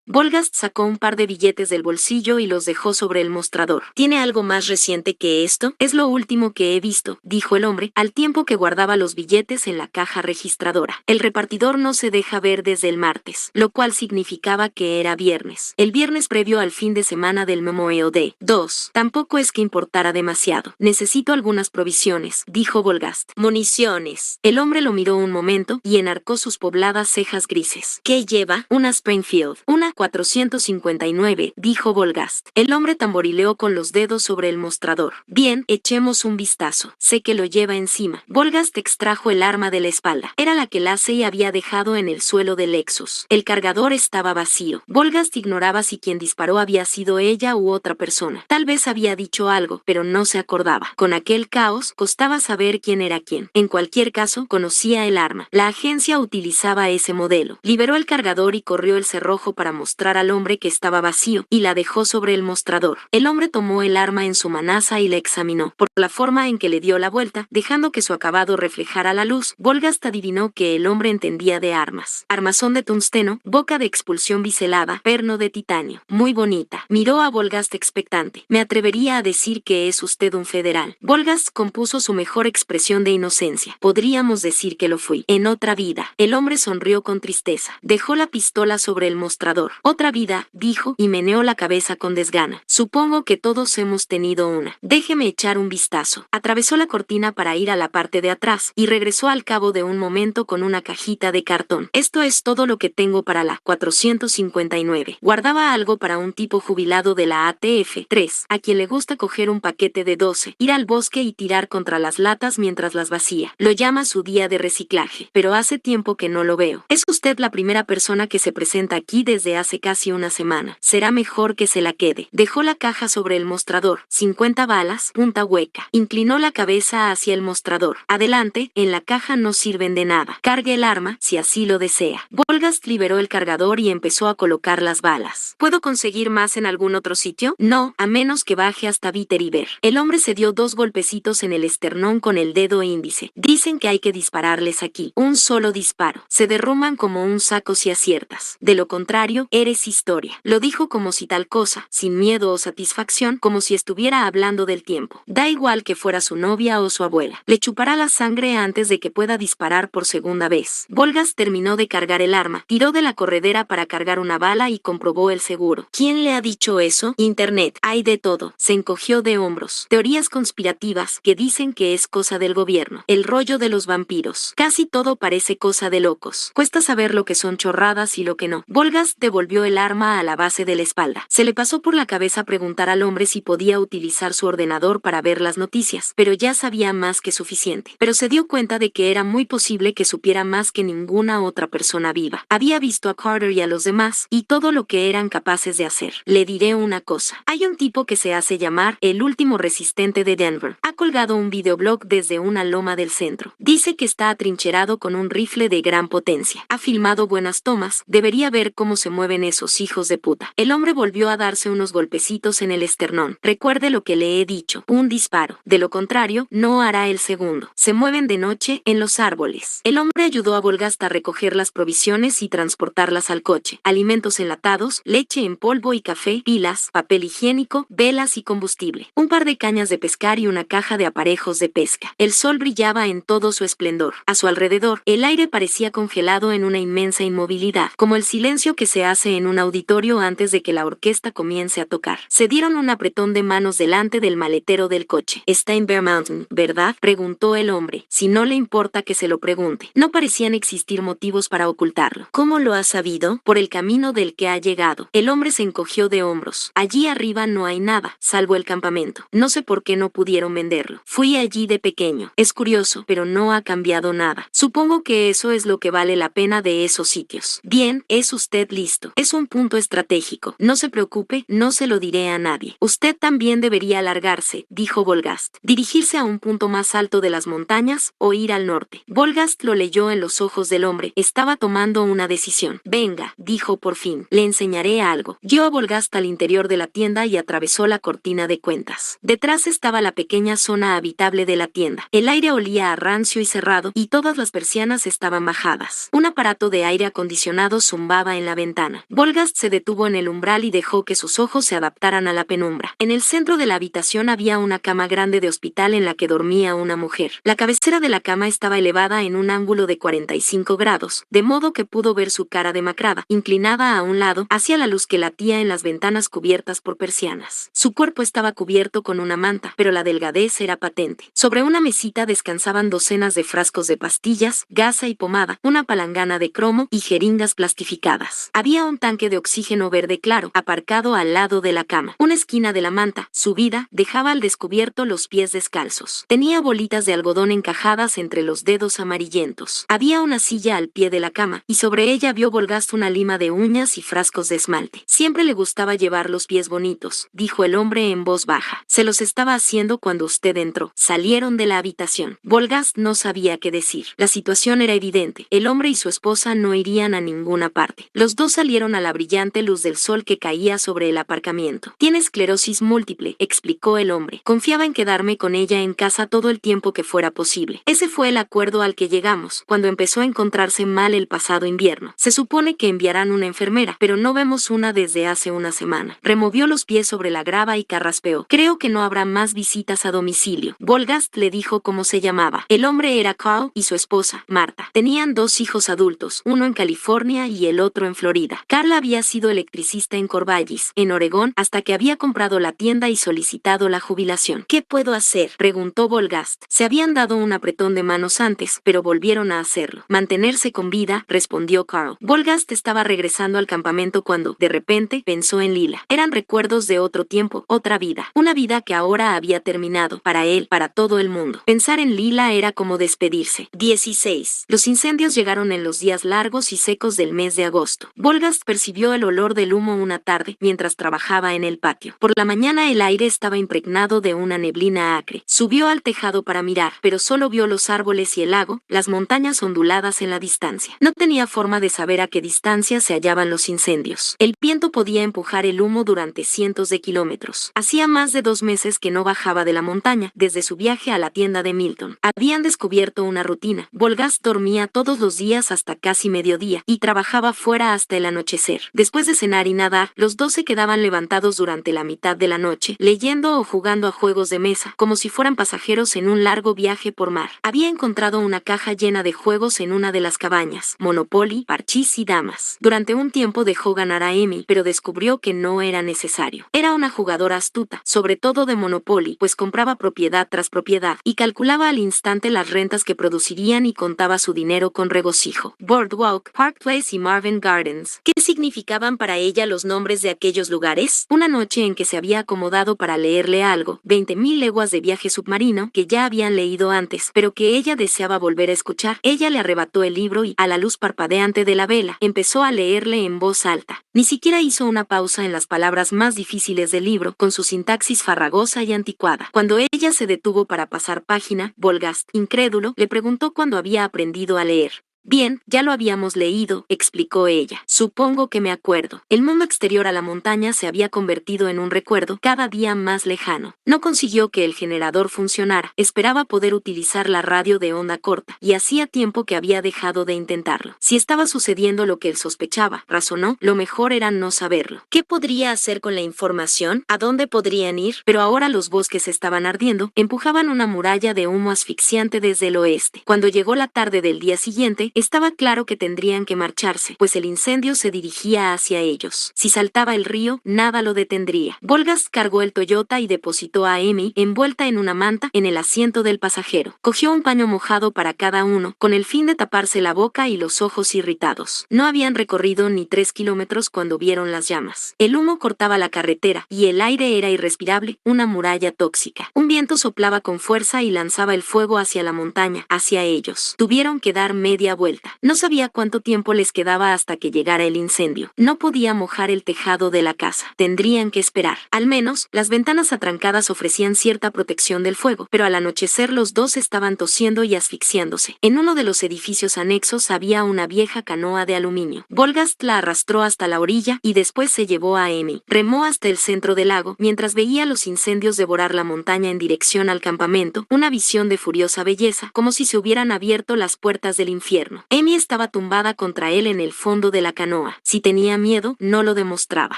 Volgast sacó un par de billetes del bolsillo y los dejó sobre el mostrador. ¿Tiene algo más reciente que esto? Es lo último que he visto, dijo el hombre, al tiempo que guardaba los billetes en la caja registradora. El repartidor no se deja ver desde el martes, lo cual significaba que era viernes. El viernes previo al fin de semana del Memorial Day. 2. Tampoco es que importara demasiado. Necesito algunas provisiones, dijo Volgast. Municiones. El hombre lo miró un momento y enarcó sus pobladas cejas grises. ¿Qué lleva? Una Springfield. Una 459, dijo Volgast. El hombre tamborileó con los dedos sobre el mostrador. Bien, echemos un vistazo. Sé que lo lleva encima. Volgast extrajo el arma de la espalda. Era la que Lacey había dejado en el suelo del Lexus. El cargador estaba vacío. Volgast ignoraba si quien disparó había sido ella u otra persona. Tal vez había dicho algo, pero no se acordaba. Con aquel caos, costaba saber quién era quién. En cualquier caso, conocía el arma. La agencia utilizaba ese modelo. Liberó el cargador y corrió el cerrojo para mostrar al hombre que estaba vacío, y la dejó sobre el mostrador. El hombre tomó el arma en su manaza y la examinó. Por la forma en que le dio la vuelta, dejando que su acabado reflejara la luz, Volgast adivinó que el hombre entendía de armas. Armazón de tungsteno, boca de expulsión biselada, perno de titanio. Muy bonita. Miró a Volgast expectante. Me atrevería a decir que es usted un federal. Volgast compuso su mejor expresión de inocencia. Podríamos decir que lo fui. En otra vida. El hombre sonrió con tristeza. Dejó la pistola sobre el mostrador. Otra vida, dijo, y meneó la cabeza con desgana. Supongo que todos hemos tenido una. Déjeme echar un vistazo. Atravesó la cortina para ir a la parte de atrás, y regresó al cabo de un momento con una cajita de cartón. Esto es todo lo que tengo para la 459. Guardaba algo para un tipo jubilado de la ATF 3, a quien le gusta coger un paquete de 12, ir al bosque y tirar contra las latas mientras las vacía. Lo llama su día de reciclaje, pero hace tiempo que no lo veo. Es usted la primera persona que se presenta aquí desde hace casi una semana. Será mejor que se la quede. Dejó la caja sobre el mostrador. 50 balas, punta hueca. Inclinó la cabeza hacia el mostrador. Adelante, en la caja no sirven de nada. Cargue el arma, si así lo desea. Volgast liberó el cargador y empezó a colocar las balas. ¿Puedo conseguir más en algún otro sitio? No, a menos que baje hasta Bitter y ver. El hombre se dio 2 golpecitos en el esternón con el dedo índice. Dicen que hay que dispararles aquí. Un solo disparo. Se derrumban como un saco si aciertas. De lo contrario, eres historia. Lo dijo como si tal cosa, sin miedo o satisfacción, como si estuviera hablando del tiempo. Da igual que fuera su novia o su abuela. Le chupará la sangre antes de que pueda disparar por segunda vez. Volgast terminó de cargar el arma, tiró de la corredera para cargar una bala y comprobó el seguro. ¿Quién le ha dicho eso? Internet. Hay de todo. Se encogió de hombros. Teorías conspirativas que dicen que es cosa del gobierno. El rollo de los vampiros. Casi todo parece cosa de locos. Cuesta saber lo que son chorradas y lo que no. Volgast devolvió volvió el arma a la base de la espalda. Se le pasó por la cabeza preguntar al hombre si podía utilizar su ordenador para ver las noticias, pero ya sabía más que suficiente. Pero se dio cuenta de que era muy posible que supiera más que ninguna otra persona viva. Había visto a Carter y a los demás, y todo lo que eran capaces de hacer. Le diré una cosa. Hay un tipo que se hace llamar el último resistente de Denver. Ha colgado un videoblog desde una loma del centro. Dice que está atrincherado con un rifle de gran potencia. Ha filmado buenas tomas. Debería ver cómo se mueven esos hijos de puta. El hombre volvió a darse unos golpecitos en el esternón. Recuerde lo que le he dicho. Un disparo. De lo contrario, no hará el segundo. Se mueven de noche en los árboles. El hombre ayudó a Volgast a recoger las provisiones y transportarlas al coche. Alimentos enlatados, leche en polvo y café, pilas, papel higiénico, velas y combustible. Un par de cañas de pescar y una caja de aparejos de pesca. El sol brillaba en todo su esplendor. A su alrededor, el aire parecía congelado en una inmensa inmovilidad, como el silencio que se hace en un auditorio antes de que la orquesta comience a tocar. Se dieron un apretón de manos delante del maletero del coche. «Está en Bear Mountain, ¿verdad?», preguntó el hombre. Si no le importa que se lo pregunte. No parecían existir motivos para ocultarlo. «¿Cómo lo has sabido?». «Por el camino del que ha llegado». El hombre se encogió de hombros. «Allí arriba no hay nada, salvo el campamento. No sé por qué no pudieron venderlo. Fui allí de pequeño. Es curioso, pero no ha cambiado nada. Supongo que eso es lo que vale la pena de esos sitios». «Bien, ¿es usted listo?». «Es un punto estratégico. No se preocupe, no se lo diré a nadie». «Usted también debería alargarse», dijo Volgast. «Dirigirse a un punto más alto de las montañas o ir al norte». Volgast lo leyó en los ojos del hombre. Estaba tomando una decisión. «Venga», dijo por fin. «Le enseñaré algo». Guió a Volgast al interior de la tienda y atravesó la cortina de cuentas. Detrás estaba la pequeña zona habitable de la tienda. El aire olía a rancio y cerrado, y todas las persianas estaban bajadas. Un aparato de aire acondicionado zumbaba en la ventana. Volgast se detuvo en el umbral y dejó que sus ojos se adaptaran a la penumbra. En el centro de la habitación había una cama grande de hospital en la que dormía una mujer. La cabecera de la cama estaba elevada en un ángulo de 45 grados, de modo que pudo ver su cara demacrada, inclinada a un lado, hacia la luz que latía en las ventanas cubiertas por persianas. Su cuerpo estaba cubierto con una manta, pero la delgadez era patente. Sobre una mesita descansaban docenas de frascos de pastillas, gasa y pomada, una palangana de cromo y jeringas plastificadas. Había un tanque de oxígeno verde claro, aparcado al lado de la cama. Una esquina de la manta, subida, dejaba al descubierto los pies descalzos. Tenía bolitas de algodón encajadas entre los dedos amarillentos. Había una silla al pie de la cama, y sobre ella vio Volgast una lima de uñas y frascos de esmalte. «Siempre le gustaba llevar los pies bonitos», dijo el hombre en voz baja. «Se los estaba haciendo cuando usted entró». Salieron de la habitación. Volgast no sabía qué decir. La situación era evidente. El hombre y su esposa no irían a ninguna parte. Los dos salieron a la brillante luz del sol que caía sobre el aparcamiento. «Tiene esclerosis múltiple», explicó el hombre. «Confiaba en quedarme con ella en casa todo el tiempo que fuera posible. Ese fue el acuerdo al que llegamos, cuando empezó a encontrarse mal el pasado invierno. Se supone que enviarán una enfermera, pero no vemos una desde hace una semana». Removió los pies sobre la grava y carraspeó. «Creo que no habrá más visitas a domicilio». Volgast le dijo cómo se llamaba. El hombre era Carl y su esposa, Marta. Tenían 2 hijos adultos, uno en California y el otro en Florida. Carl había sido electricista en Corvallis, en Oregón, hasta que había comprado la tienda y solicitado la jubilación. «¿Qué puedo hacer?», preguntó Volgast. Se habían dado un apretón de manos antes, pero volvieron a hacerlo. «Mantenerse con vida», respondió Carl. Volgast estaba regresando al campamento cuando, de repente, pensó en Lila. Eran recuerdos de otro tiempo, otra vida. Una vida que ahora había terminado, para él, para todo el mundo. Pensar en Lila era como despedirse. 16. Los incendios llegaron en los días largos y secos del mes de agosto. Volgast percibió el olor del humo una tarde, mientras trabajaba en el patio. Por la mañana el aire estaba impregnado de una neblina acre. Subió al tejado para mirar, pero solo vio los árboles y el lago, las montañas onduladas en la distancia. No tenía forma de saber a qué distancia se hallaban los incendios. El viento podía empujar el humo durante cientos de kilómetros. Hacía más de 2 meses que no bajaba de la montaña, desde su viaje a la tienda de Milton. Habían descubierto una rutina. Volgast dormía todos los días hasta casi mediodía, y trabajaba fuera hasta el anochecer. Después de cenar y nadar, los dos se quedaban levantados durante la mitad de la noche, leyendo o jugando a juegos de mesa, como si fueran pasajeros en un largo viaje por mar. Había encontrado una caja llena de juegos en una de las cabañas: Monopoly, parchís y damas. Durante un tiempo dejó ganar a Amy, pero descubrió que no era necesario. Era una jugadora astuta, sobre todo de Monopoly, pues compraba propiedad tras propiedad, y calculaba al instante las rentas que producirían y contaba su dinero con regocijo. Boardwalk, Park Place y Marvin Gardens, ¿Qué significaban para ella los nombres de aquellos lugares? Una noche en que se había acomodado para leerle algo, 20.000 leguas de viaje submarino, que ya habían leído antes, pero que ella deseaba volver a escuchar, ella le arrebató el libro y, a la luz parpadeante de la vela, empezó a leerle en voz alta. Ni siquiera hizo una pausa en las palabras más difíciles del libro, con su sintaxis farragosa y anticuada. Cuando ella se detuvo para pasar página, Volgast, incrédulo, le preguntó cuándo había aprendido a leer. Bien, ya lo habíamos leído, explicó ella. Supongo que me acuerdo. El mundo exterior a la montaña se había convertido en un recuerdo cada día más lejano. No consiguió que el generador funcionara. Esperaba poder utilizar la radio de onda corta, y hacía tiempo que había dejado de intentarlo. Si estaba sucediendo lo que él sospechaba, razonó, lo mejor era no saberlo. ¿Qué podría hacer con la información? ¿A dónde podrían ir? Pero ahora los bosques estaban ardiendo, empujaban una muralla de humo asfixiante desde el oeste. Cuando llegó la tarde del día siguiente, estaba claro que tendrían que marcharse, pues el incendio se dirigía hacia ellos. Si saltaba el río, nada lo detendría. Volgast cargó el Toyota y depositó a Amy, envuelta en una manta, en el asiento del pasajero. Cogió un paño mojado para cada uno, con el fin de taparse la boca y los ojos irritados. No habían recorrido ni 3 kilómetros cuando vieron las llamas. El humo cortaba la carretera, y el aire era irrespirable, una muralla tóxica. Un viento soplaba con fuerza y lanzaba el fuego hacia la montaña, hacia ellos. Tuvieron que dar media vuelta. No sabía cuánto tiempo les quedaba hasta que llegara el incendio. No podía mojar el tejado de la casa. Tendrían que esperar. Al menos, las ventanas atrancadas ofrecían cierta protección del fuego, pero al anochecer los dos estaban tosiendo y asfixiándose. En uno de los edificios anexos había una vieja canoa de aluminio. Volgast la arrastró hasta la orilla y después se llevó a Amy. Remó hasta el centro del lago, mientras veía los incendios devorar la montaña en dirección al campamento, una visión de furiosa belleza, como si se hubieran abierto las puertas del infierno. Amy estaba tumbada contra él en el fondo de la canoa. Si tenía miedo, no lo demostraba.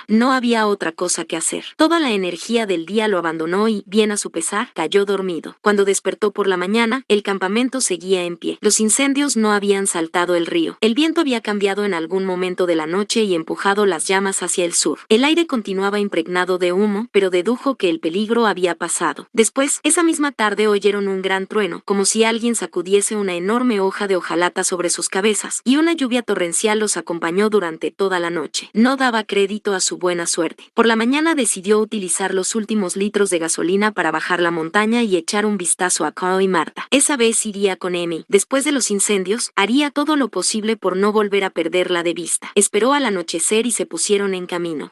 No había otra cosa que hacer. Toda la energía del día lo abandonó y, bien a su pesar, cayó dormido. Cuando despertó por la mañana, el campamento seguía en pie. Los incendios no habían saltado el río. El viento había cambiado en algún momento de la noche y empujado las llamas hacia el sur. El aire continuaba impregnado de humo, pero dedujo que el peligro había pasado. Después, esa misma tarde oyeron un gran trueno, como si alguien sacudiese una enorme hoja de hojalata sobre sus cabezas, y una lluvia torrencial los acompañó durante toda la noche. No daba crédito a su buena suerte. Por la mañana decidió utilizar los últimos litros de gasolina para bajar la montaña y echar un vistazo a Carl y Marta. Esa vez iría con Amy. Después de los incendios, haría todo lo posible por no volver a perderla de vista. Esperó al anochecer y se pusieron en camino.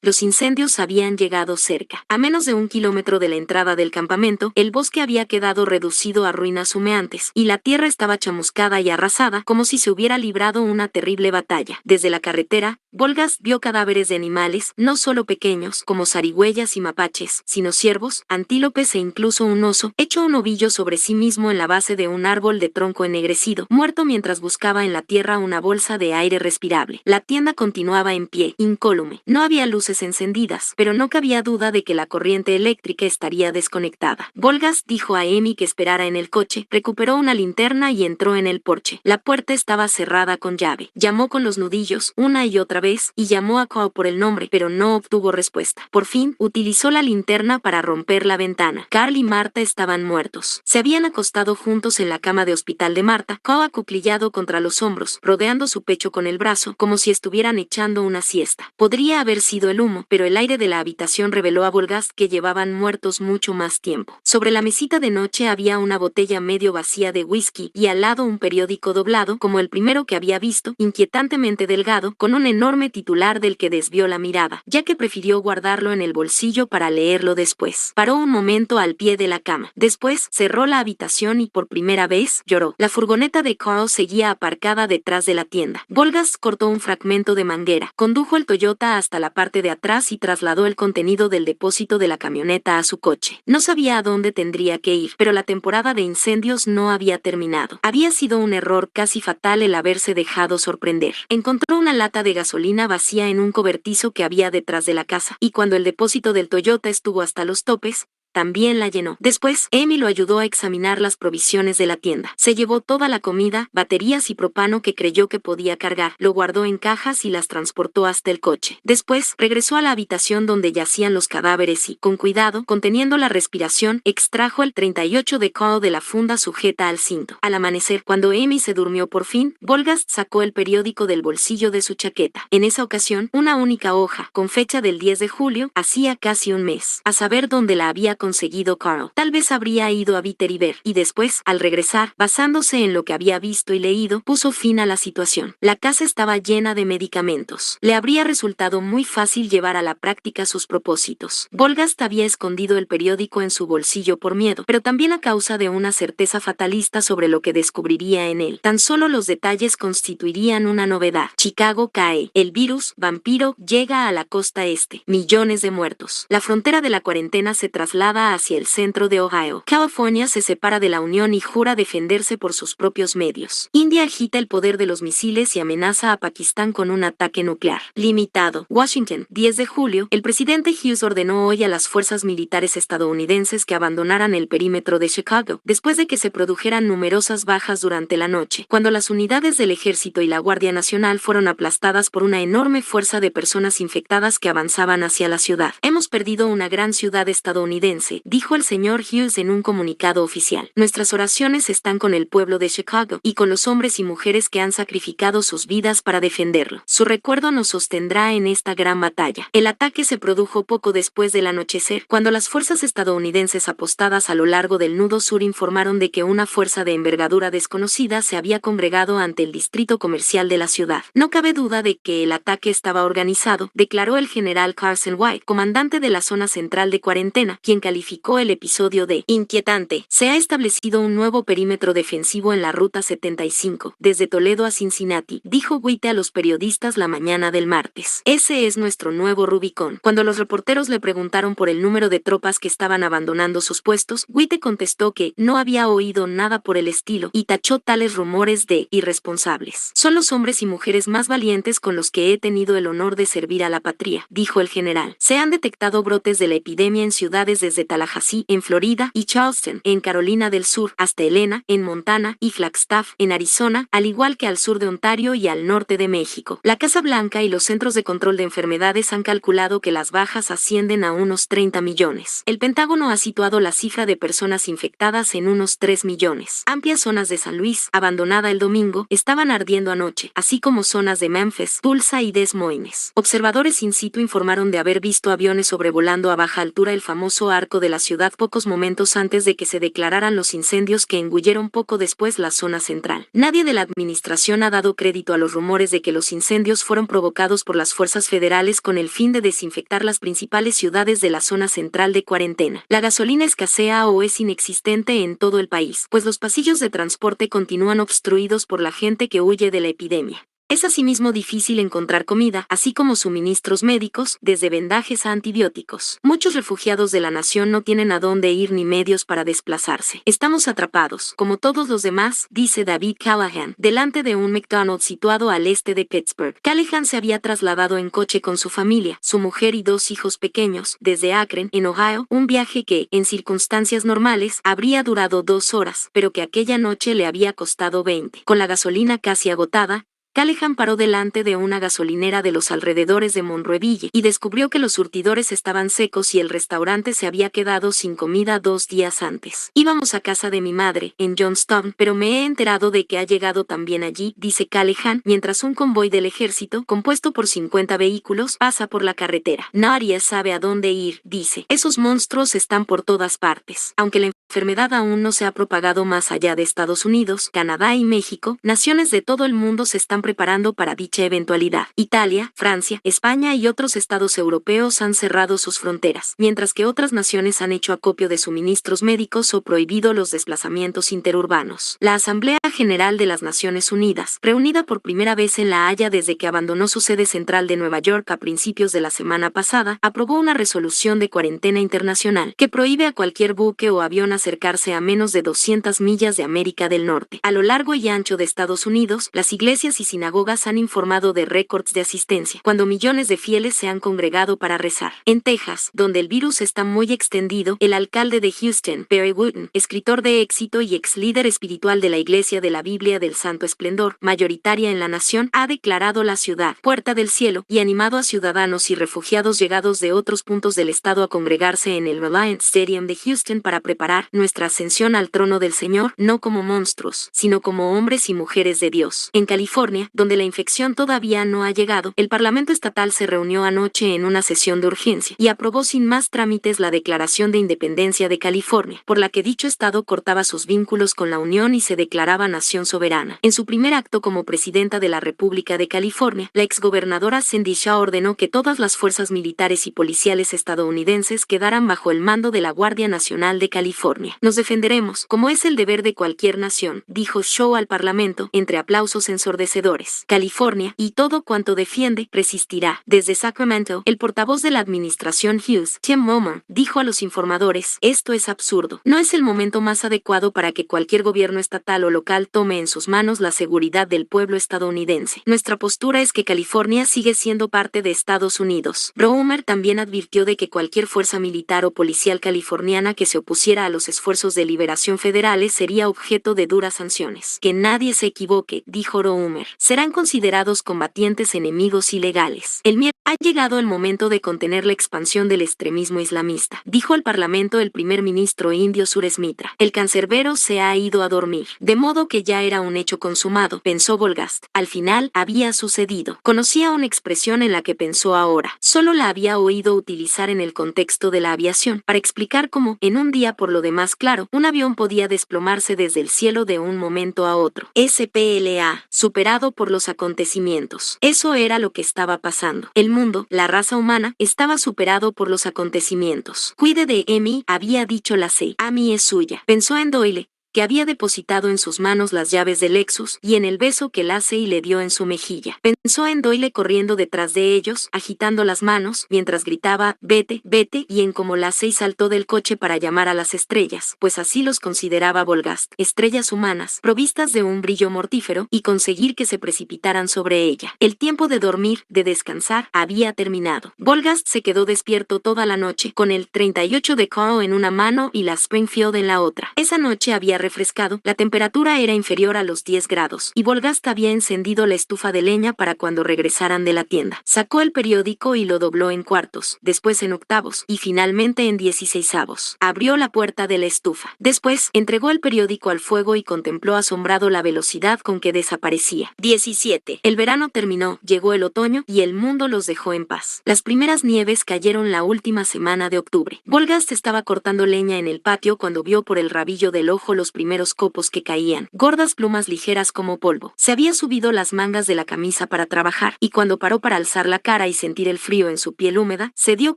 Los incendios habían llegado cerca. A menos de 1 kilómetro de la entrada del campamento, el bosque había quedado reducido a ruinas humeantes, y la tierra estaba chamuscada y arrasada, como si se hubiera librado una terrible batalla. Desde la carretera, Volgast vio cadáveres de animales, no solo pequeños, como zarigüeyas y mapaches, sino ciervos, antílopes e incluso un oso, hecho un ovillo sobre sí mismo en la base de un árbol de tronco ennegrecido, muerto mientras buscaba en la tierra una bolsa de aire respirable. La tienda continuaba en pie, incólume. No había luces encendidas, pero no cabía duda de que la corriente eléctrica estaría desconectada. Volgast dijo a Amy que esperara en el coche, recuperó una linterna y entró en el porche. La puerta estaba cerrada con llave. Llamó con los nudillos una y otra vez y llamó a Carl por el nombre, pero no obtuvo respuesta. Por fin, utilizó la linterna para romper la ventana. Carl y Marta estaban muertos. Se habían acostado juntos en la cama de hospital de Marta, Carl acuclillado contra los hombros, rodeando su pecho con el brazo, como si estuvieran echando una siesta. Podría haber sido el humo, pero el aire de la habitación reveló a Volgast que llevaban muertos mucho más tiempo. Sobre la mesita de noche había una botella medio vacía de whisky y al lado un periódico doblado, como el primero que había visto, inquietantemente delgado, con un enorme titular del que desvió la mirada, ya que prefirió guardarlo en el bolsillo para leerlo después. Paró un momento al pie de la cama. Después, cerró la habitación y por primera vez, lloró. La furgoneta de Carl seguía aparcada detrás de la tienda. Volgast cortó un fragmento de manguera, condujo el Toyota hasta la parte de atrás y trasladó el contenido del depósito de la camioneta a su coche. No sabía a dónde tendría que ir, pero la temporada de incendios no había terminado. Había sido un error casi fatal el haberse dejado sorprender. Encontró una lata de gasolina vacía en un cobertizo que había detrás de la casa, y cuando el depósito del Toyota estuvo hasta los topes, también la llenó. Después, Amy lo ayudó a examinar las provisiones de la tienda. Se llevó toda la comida, baterías y propano que creyó que podía cargar, lo guardó en cajas y las transportó hasta el coche. Después, regresó a la habitación donde yacían los cadáveres y, con cuidado, conteniendo la respiración, extrajo el 38 de Carl de la funda sujeta al cinto. Al amanecer, cuando Amy se durmió por fin, Volgast sacó el periódico del bolsillo de su chaqueta. En esa ocasión, una única hoja, con fecha del 10 de julio, hacía casi un mes. A saber dónde la había conseguido Carl. Tal vez habría ido a Bitteriver, y después, al regresar, basándose en lo que había visto y leído, puso fin a la situación. La casa estaba llena de medicamentos. Le habría resultado muy fácil llevar a la práctica sus propósitos. Volgast había escondido el periódico en su bolsillo por miedo, pero también a causa de una certeza fatalista sobre lo que descubriría en él. Tan solo los detalles constituirían una novedad. Chicago cae. El virus vampiro llega a la costa este. Millones de muertos. La frontera de la cuarentena se traslada hacia el centro de Ohio. California se separa de la Unión y jura defenderse por sus propios medios. India agita el poder de los misiles y amenaza a Pakistán con un ataque nuclear. Limitado. Washington, 10 de julio, el presidente Hughes ordenó hoy a las fuerzas militares estadounidenses que abandonaran el perímetro de Chicago, después de que se produjeran numerosas bajas durante la noche, cuando las unidades del ejército y la Guardia Nacional fueron aplastadas por una enorme fuerza de personas infectadas que avanzaban hacia la ciudad. Hemos perdido una gran ciudad estadounidense, dijo el señor Hughes en un comunicado oficial. Nuestras oraciones están con el pueblo de Chicago y con los hombres y mujeres que han sacrificado sus vidas para defenderlo. Su recuerdo nos sostendrá en esta gran batalla. El ataque se produjo poco después del anochecer, cuando las fuerzas estadounidenses apostadas a lo largo del nudo sur informaron de que una fuerza de envergadura desconocida se había congregado ante el distrito comercial de la ciudad. No cabe duda de que el ataque estaba organizado, declaró el general Carson White, comandante de la zona central de cuarentena, quien calificó el episodio de inquietante. Se ha establecido un nuevo perímetro defensivo en la ruta 75, desde Toledo a Cincinnati, dijo White a los periodistas la mañana del martes. Ese es nuestro nuevo Rubicón. Cuando los reporteros le preguntaron por el número de tropas que estaban abandonando sus puestos, White contestó que no había oído nada por el estilo y tachó tales rumores de irresponsables. Son los hombres y mujeres más valientes con los que he tenido el honor de servir a la patria, dijo el general. Se han detectado brotes de la epidemia en ciudades desde Tallahassee, en Florida, y Charleston, en Carolina del Sur, hasta Helena, en Montana, y Flagstaff, en Arizona, al igual que al sur de Ontario y al norte de México. La Casa Blanca y los Centros de Control de Enfermedades han calculado que las bajas ascienden a unos 30 millones. El Pentágono ha situado la cifra de personas infectadas en unos 3 millones. Amplias zonas de San Luis, abandonada el domingo, estaban ardiendo anoche, así como zonas de Memphis, Tulsa y Des Moines. Observadores in situ informaron de haber visto aviones sobrevolando a baja altura el famoso arco de la ciudad pocos momentos antes de que se declararan los incendios que engulleron poco después la zona central. Nadie de la administración ha dado crédito a los rumores de que los incendios fueron provocados por las fuerzas federales con el fin de desinfectar las principales ciudades de la zona central de cuarentena. La gasolina escasea o es inexistente en todo el país, pues los pasillos de transporte continúan obstruidos por la gente que huye de la epidemia. Es asimismo difícil encontrar comida, así como suministros médicos, desde vendajes a antibióticos. Muchos refugiados de la nación no tienen a dónde ir ni medios para desplazarse. Estamos atrapados, como todos los demás, dice David Callahan, delante de un McDonald's situado al este de Pittsburgh. Callahan se había trasladado en coche con su familia, su mujer y 2 hijos pequeños, desde Akron, en Ohio, un viaje que, en circunstancias normales, habría durado 2 horas, pero que aquella noche le había costado 20. Con la gasolina casi agotada, Callahan paró delante de una gasolinera de los alrededores de Monroeville y descubrió que los surtidores estaban secos y el restaurante se había quedado sin comida 2 días antes. Íbamos a casa de mi madre, en Johnstown, pero me he enterado de que ha llegado también allí, dice Callahan, mientras un convoy del ejército, compuesto por 50 vehículos, pasa por la carretera. Nadie sabe a dónde ir, dice. Esos monstruos están por todas partes. Aunque la enfermedad aún no se ha propagado más allá de Estados Unidos, Canadá y México, naciones de todo el mundo se están preparando para dicha eventualidad. Italia, Francia, España y otros estados europeos han cerrado sus fronteras, mientras que otras naciones han hecho acopio de suministros médicos o prohibido los desplazamientos interurbanos. La Asamblea General de las Naciones Unidas, reunida por primera vez en La Haya desde que abandonó su sede central de Nueva York a principios de la semana pasada, aprobó una resolución de cuarentena internacional que prohíbe a cualquier buque o avión acercarse a menos de 200 millas de América del Norte. A lo largo y ancho de Estados Unidos, las iglesias y sinagogas han informado de récords de asistencia, cuando millones de fieles se han congregado para rezar. En Texas, donde el virus está muy extendido, el alcalde de Houston, Perry Wooten, escritor de éxito y ex líder espiritual de la Iglesia de la Biblia del Santo Esplendor, mayoritaria en la nación, ha declarado la ciudad puerta del cielo y animado a ciudadanos y refugiados llegados de otros puntos del estado a congregarse en el Reliant Stadium de Houston para preparar nuestra ascensión al trono del Señor, no como monstruos, sino como hombres y mujeres de Dios. En California, donde la infección todavía no ha llegado, el Parlamento estatal se reunió anoche en una sesión de urgencia y aprobó sin más trámites la Declaración de Independencia de California, por la que dicho estado cortaba sus vínculos con la Unión y se declaraba nación soberana. En su primer acto como presidenta de la República de California, la exgobernadora Cindy Shaw ordenó que todas las fuerzas militares y policiales estadounidenses quedaran bajo el mando de la Guardia Nacional de California. Nos defenderemos, como es el deber de cualquier nación, dijo Shaw al Parlamento, entre aplausos ensordecedores. California, y todo cuanto defiende, resistirá. Desde Sacramento, el portavoz de la administración Hughes, Tim Momer, dijo a los informadores: esto es absurdo. No es el momento más adecuado para que cualquier gobierno estatal o local tome en sus manos la seguridad del pueblo estadounidense. Nuestra postura es que California sigue siendo parte de Estados Unidos. Momer también advirtió de que cualquier fuerza militar o policial californiana que se opusiera a los esfuerzos de liberación federales sería objeto de duras sanciones. Que nadie se equivoque, dijo Momer. Serán considerados combatientes enemigos ilegales. Ha llegado el momento de contener la expansión del extremismo islamista, dijo al Parlamento el primer ministro indio Suresh Mitra. El cancerbero se ha ido a dormir, de modo que ya era un hecho consumado, pensó Volgast. Al final, había sucedido. Conocía una expresión en la que pensó ahora. Solo la había oído utilizar en el contexto de la aviación, para explicar cómo, en un día por lo demás claro, un avión podía desplomarse desde el cielo de un momento a otro. SPLA, superado por los acontecimientos. Eso era lo que estaba pasando. El mundo, la raza humana, estaba superado por los acontecimientos. Cuide de Amy, había dicho Lacey. Amy es suya. Pensó en Doyle, que había depositado en sus manos las llaves del Lexus, y en el beso que Lacey le dio en su mejilla. Pensó en Doyle corriendo detrás de ellos, agitando las manos, mientras gritaba, vete, vete, y en cómo Lacey saltó del coche para llamar a las estrellas, pues así los consideraba Volgast, estrellas humanas, provistas de un brillo mortífero, y conseguir que se precipitaran sobre ella. El tiempo de dormir, de descansar, había terminado. Volgast se quedó despierto toda la noche, con el 38 de Call en una mano y la Springfield en la otra. Esa noche había refrescado, la temperatura era inferior a los 10 grados, y Volgast había encendido la estufa de leña para cuando regresaran de la tienda. Sacó el periódico y lo dobló en cuartos, después en octavos, y finalmente en 16avos. Abrió la puerta de la estufa. Después, entregó el periódico al fuego y contempló asombrado la velocidad con que desaparecía. 17. El verano terminó, llegó el otoño, y el mundo los dejó en paz. Las primeras nieves cayeron la última semana de octubre. Volgast estaba cortando leña en el patio cuando vio por el rabillo del ojo los primeros copos que caían, gordas plumas ligeras como polvo. Se había subido las mangas de la camisa para trabajar, y cuando paró para alzar la cara y sentir el frío en su piel húmeda, se dio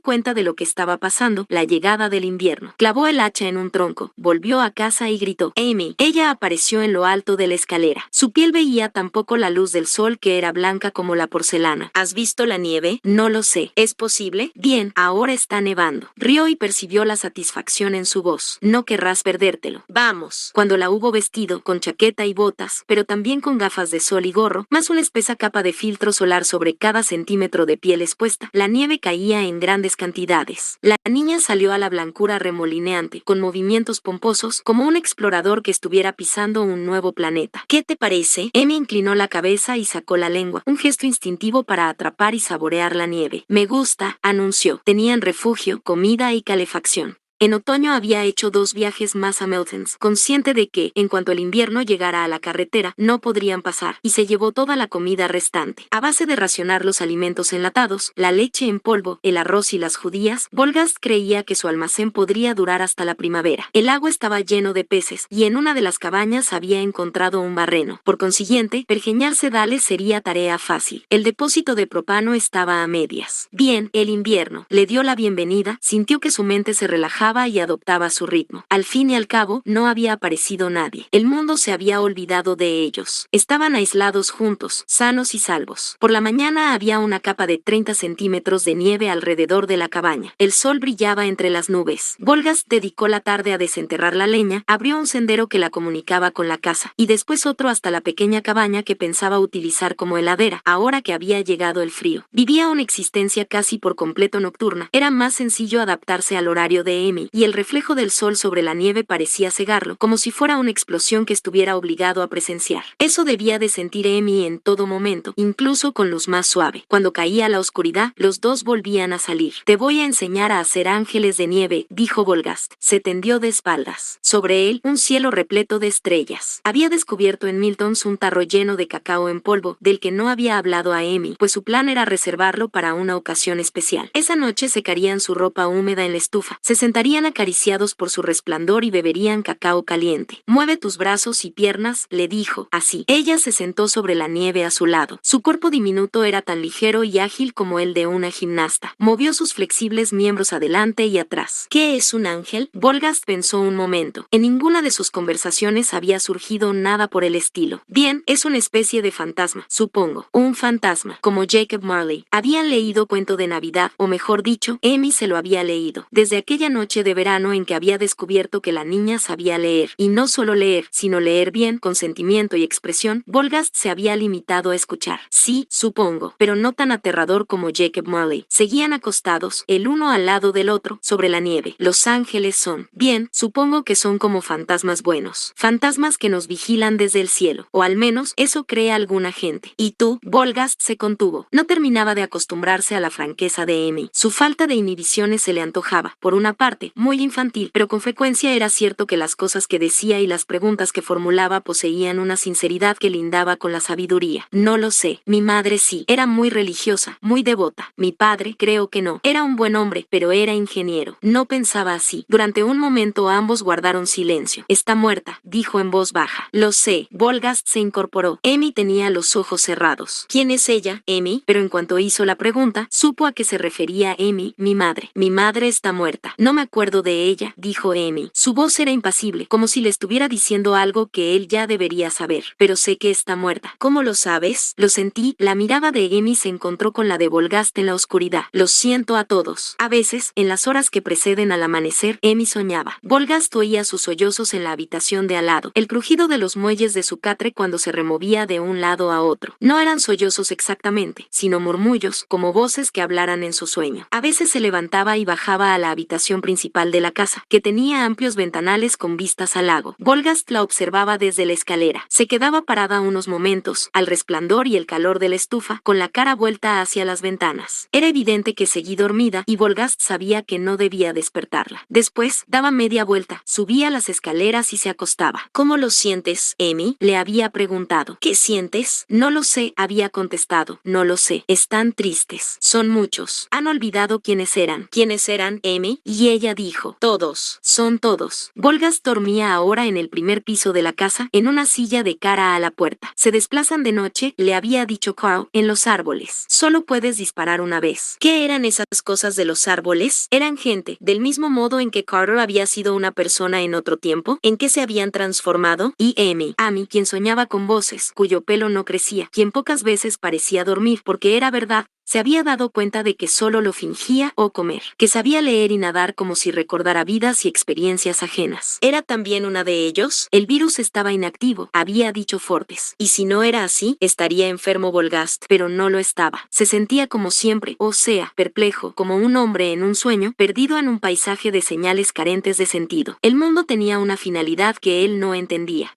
cuenta de lo que estaba pasando, la llegada del invierno. Clavó el hacha en un tronco, volvió a casa y gritó, Amy. Ella apareció en lo alto de la escalera. Su piel veía tan poco la luz del sol que era blanca como la porcelana. ¿Has visto la nieve? No lo sé. ¿Es posible? Bien, ahora está nevando. Rió y percibió la satisfacción en su voz. No querrás perdértelo. Vamos. Cuando la hubo vestido, con chaqueta y botas, pero también con gafas de sol y gorro, más una espesa capa de filtro solar sobre cada centímetro de piel expuesta, la nieve caía en grandes cantidades. La niña salió a la blancura remolineante, con movimientos pomposos, como un explorador que estuviera pisando un nuevo planeta. ¿Qué te parece? Amy inclinó la cabeza y sacó la lengua, un gesto instintivo para atrapar y saborear la nieve. Me gusta, anunció. Tenían refugio, comida y calefacción. En otoño había hecho 2 viajes más a Milton's, consciente de que, en cuanto el invierno llegara a la carretera, no podrían pasar, y se llevó toda la comida restante. A base de racionar los alimentos enlatados, la leche en polvo, el arroz y las judías, Volgast creía que su almacén podría durar hasta la primavera. El agua estaba lleno de peces, y en una de las cabañas había encontrado un barreno. Por consiguiente, pergeñar sedales sería tarea fácil. El depósito de propano estaba a medias. Bien, el invierno. Le dio la bienvenida, sintió que su mente se relajaba trabajaba y adoptaba su ritmo. Al fin y al cabo, no había aparecido nadie. El mundo se había olvidado de ellos. Estaban aislados juntos, sanos y salvos. Por la mañana había una capa de 30 centímetros de nieve alrededor de la cabaña. El sol brillaba entre las nubes. Volgast dedicó la tarde a desenterrar la leña, abrió un sendero que la comunicaba con la casa, y después otro hasta la pequeña cabaña que pensaba utilizar como heladera, ahora que había llegado el frío. Vivía una existencia casi por completo nocturna. Era más sencillo adaptarse al horario de Amy, y el reflejo del sol sobre la nieve parecía cegarlo, como si fuera una explosión que estuviera obligado a presenciar. Eso debía de sentir Amy en todo momento, incluso con luz más suave. Cuando caía la oscuridad, los dos volvían a salir. «Te voy a enseñar a hacer ángeles de nieve», dijo Volgast. Se tendió de espaldas. Sobre él, un cielo repleto de estrellas. Había descubierto en Milton's un tarro lleno de cacao en polvo, del que no había hablado a Amy, pues su plan era reservarlo para una ocasión especial. Esa noche secarían su ropa húmeda en la estufa, se sentarían acariciados por su resplandor y beberían cacao caliente. «Mueve tus brazos y piernas», le dijo, así. Ella se sentó sobre la nieve a su lado. Su cuerpo diminuto era tan ligero y ágil como el de una gimnasta. Movió sus flexibles miembros adelante y atrás. «¿Qué es un ángel?», Volgast pensó un momento. En ninguna de sus conversaciones había surgido nada por el estilo. «Bien, es una especie de fantasma, supongo. Un fantasma, como Jacob Marley». Habían leído Cuento de Navidad, o mejor dicho, Amy se lo había leído. Desde aquella noche de verano en que había descubierto que la niña sabía leer, y no solo leer, sino leer bien, con sentimiento y expresión, Volgast se había limitado a escuchar. «Sí, supongo, pero no tan aterrador como Jacob Marley». Seguían acostados, el uno al lado del otro, sobre la nieve. «Los ángeles son. Bien, supongo que son como fantasmas buenos. Fantasmas que nos vigilan desde el cielo. O al menos, eso cree alguna gente». «¿Y tú?». Volgast se contuvo. No terminaba de acostumbrarse a la franqueza de Amy. Su falta de inhibiciones se le antojaba, por una parte, muy infantil, pero con frecuencia era cierto que las cosas que decía y las preguntas que formulaba poseían una sinceridad que lindaba con la sabiduría. «No lo sé. Mi madre sí. Era muy religiosa, muy devota. Mi padre, creo que no. Era un buen hombre, pero era ingeniero». No pensaba así. Durante un momento ambos guardaron silencio. «Está muerta», dijo en voz baja. «Lo sé». Volgast se incorporó. Amy tenía los ojos cerrados. «¿Quién es ella, Amy?». Pero en cuanto hizo la pregunta, supo a qué se refería Amy. «Mi madre. Mi madre está muerta». «No me acuerdo de ella», dijo Amy. Su voz era impasible, como si le estuviera diciendo algo que él ya debería saber. «Pero sé que está muerta». «¿Cómo lo sabes?». «Lo sentí». La mirada de Amy se encontró con la de Volgast en la oscuridad. «Lo siento a todos». A veces, en las horas que preceden al amanecer, Amy soñaba. Volgast oía sus sollozos en la habitación de al lado, el crujido de los muelles de su catre cuando se removía de un lado a otro. No eran sollozos exactamente, sino murmullos, como voces que hablaran en su sueño. A veces se levantaba y bajaba a la habitación principal de la casa, que tenía amplios ventanales con vistas al lago. Volgast la observaba desde la escalera. Se quedaba parada unos momentos, al resplandor y el calor de la estufa, con la cara vuelta hacia las ventanas. Era evidente que seguía dormida y Volgast sabía que no debía despertarla. Después, daba media vuelta, subía las escaleras y se acostaba. «¿Cómo lo sientes, Amy?», le había preguntado. «¿Qué sientes?». «No lo sé», había contestado. «No lo sé. Están tristes. Son muchos. Han olvidado quiénes eran». «¿Quiénes eran, Amy?». Y ella dijo: «Todos. Son todos». Volgast dormía ahora en el primer piso de la casa, en una silla de cara a la puerta. «Se desplazan de noche», le había dicho Carl, «en los árboles. Solo puedes disparar una vez». ¿Qué eran esas cosas de los árboles? Eran gente, del mismo modo en que Carter había sido una persona en otro tiempo, en que se habían transformado, y Amy, quien soñaba con voces, cuyo pelo no crecía, quien pocas veces parecía dormir porque era verdad, se había dado cuenta de que solo lo fingía, o comer, que sabía leer y nadar como si recordara vidas y experiencias ajenas. ¿Era también una de ellos? El virus estaba inactivo, había dicho Fortes, y si no era así, estaría enfermo Volgast, pero no lo estaba. Se sentía como siempre, o sea, perplejo, como un hombre en un sueño, perdido en un paisaje de señales carentes de sentido. El mundo tenía una finalidad que él no entendía.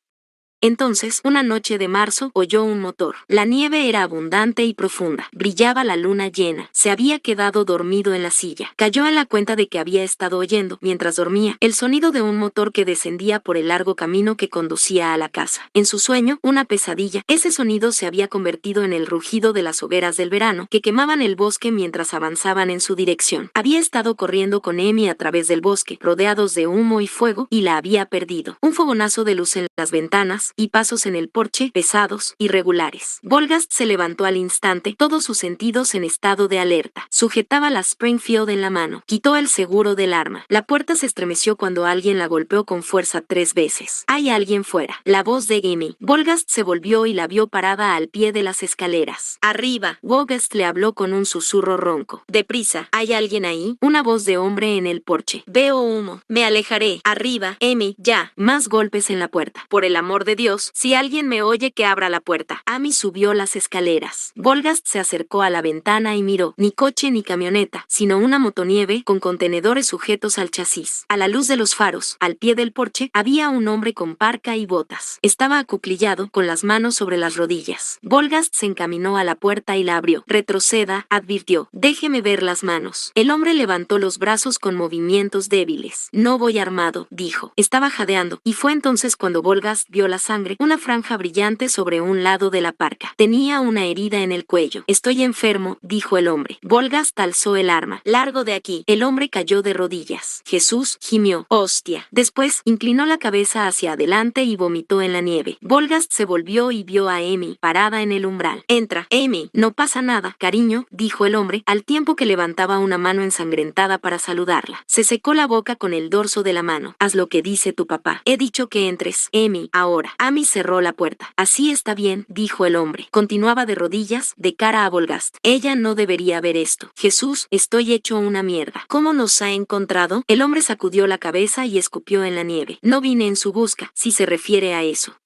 Entonces, una noche de marzo, oyó un motor. La nieve era abundante y profunda. Brillaba la luna llena. Se había quedado dormido en la silla. Cayó en la cuenta de que había estado oyendo, mientras dormía, el sonido de un motor que descendía por el largo camino que conducía a la casa. En su sueño, una pesadilla, ese sonido se había convertido en el rugido de las hogueras del verano, que quemaban el bosque mientras avanzaban en su dirección. Había estado corriendo con Amy a través del bosque, rodeados de humo y fuego, y la había perdido. Un fogonazo de luz en las ventanas, pisadas y pasos en el porche, pesados, irregulares. Volgast se levantó al instante, todos sus sentidos en estado de alerta. Sujetaba la Springfield en la mano. Quitó el seguro del arma. La puerta se estremeció cuando alguien la golpeó con fuerza 3 veces. «Hay alguien fuera». La voz de Amy. Volgast se volvió y la vio parada al pie de las escaleras. «Arriba». Volgast le habló con un susurro ronco. «Deprisa. ¿Hay alguien ahí?» Una voz de hombre en el porche. «Veo humo. Me alejaré. Arriba. Amy, ya». Más golpes en la puerta. «Por el amor de Dios, si alguien me oye, que abra la puerta». Amy subió las escaleras. Volgast se acercó a la ventana y miró. Ni coche ni camioneta, sino una motonieve con contenedores sujetos al chasis. A la luz de los faros, al pie del porche, había un hombre con parca y botas. Estaba acuclillado, con las manos sobre las rodillas. Volgast se encaminó a la puerta y la abrió. «Retroceda», advirtió. «Déjeme ver las manos». El hombre levantó los brazos con movimientos débiles. «No voy armado», dijo. Estaba jadeando, y fue entonces cuando Volgast vio la sangre, una franja brillante sobre un lado de la parca. Tenía una herida en el cuello. «Estoy enfermo», dijo el hombre. Volgast alzó el arma. «Largo de aquí». El hombre cayó de rodillas. «Jesús», gimió. «Hostia». Después, inclinó la cabeza hacia adelante y vomitó en la nieve. Volgast se volvió y vio a Amy, parada en el umbral. «Entra, Amy». «No pasa nada, cariño», dijo el hombre, al tiempo que levantaba una mano ensangrentada para saludarla. Se secó la boca con el dorso de la mano. «Haz lo que dice tu papá. He dicho que entres, Amy, ahora». Amy cerró la puerta. «Así está bien», dijo el hombre. Continuaba de rodillas, de cara a Volgast. «Ella no debería ver esto. Jesús, estoy hecho una mierda. ¿Cómo nos ha encontrado?» El hombre sacudió la cabeza y escupió en la nieve. «No vine en su busca, si se refiere a eso».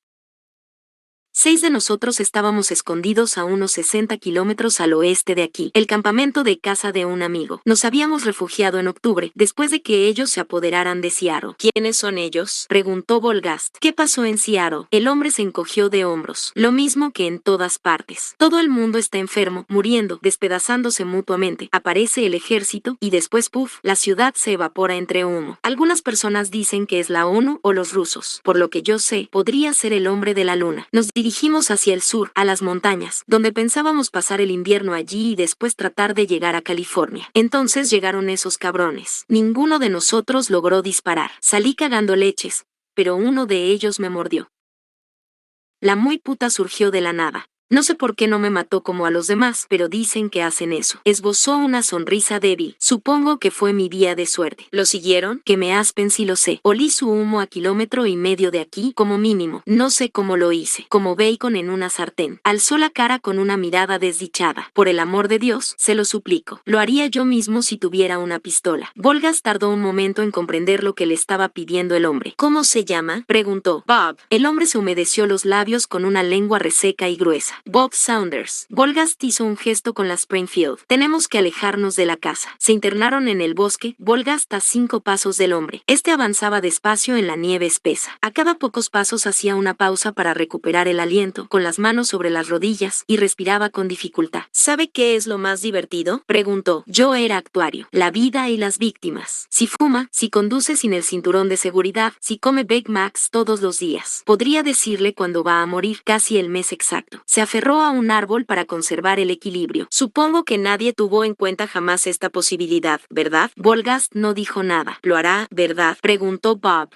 6 de nosotros estábamos escondidos a unos 60 kilómetros al oeste de aquí, el campamento de casa de un amigo. Nos habíamos refugiado en octubre, después de que ellos se apoderaran de Seattle. «¿Quiénes son ellos?», preguntó Volgast. «¿Qué pasó en Seattle?». El hombre se encogió de hombros. «Lo mismo que en todas partes. Todo el mundo está enfermo, muriendo, despedazándose mutuamente. Aparece el ejército y después, puff, la ciudad se evapora entre humo. Algunas personas dicen que es la ONU o los rusos. Por lo que yo sé, podría ser el hombre de la luna». Nos dirigimos hacia el sur, a las montañas, donde pensábamos pasar el invierno allí y después tratar de llegar a California. Entonces llegaron esos cabrones. Ninguno de nosotros logró disparar. Salí cagando leches, pero uno de ellos me mordió. La muy puta surgió de la nada. No sé por qué no me mató como a los demás, pero dicen que hacen eso. Esbozó una sonrisa débil. Supongo que fue mi día de suerte. ¿Lo siguieron? Que me aspen si lo sé. Olí su humo a 1,5 kilómetros de aquí, como mínimo. No sé cómo lo hice. Como bacon en una sartén. Alzó la cara con una mirada desdichada. «Por el amor de Dios, se lo suplico. Lo haría yo mismo si tuviera una pistola». Volgast tardó un momento en comprender lo que le estaba pidiendo el hombre. «¿Cómo se llama?», preguntó. «Bob». El hombre se humedeció los labios con una lengua reseca y gruesa. «Bob Saunders». Volgast hizo un gesto con la Springfield. «Tenemos que alejarnos de la casa». Se internaron en el bosque, Volgast a 5 pasos del hombre. Este avanzaba despacio en la nieve espesa. A cada pocos pasos hacía una pausa para recuperar el aliento, con las manos sobre las rodillas, y respiraba con dificultad. «¿Sabe qué es lo más divertido?», preguntó. «Yo era actuario. La vida y las víctimas. Si fuma, si conduce sin el cinturón de seguridad, si come Big Macs todos los días. Podría decirle cuándo va a morir, casi el mes exacto». Se aferró a un árbol para conservar el equilibrio. «Supongo que nadie tuvo en cuenta jamás esta posibilidad, ¿verdad?». Volgast no dijo nada. «¿Lo hará, verdad?», preguntó Bob.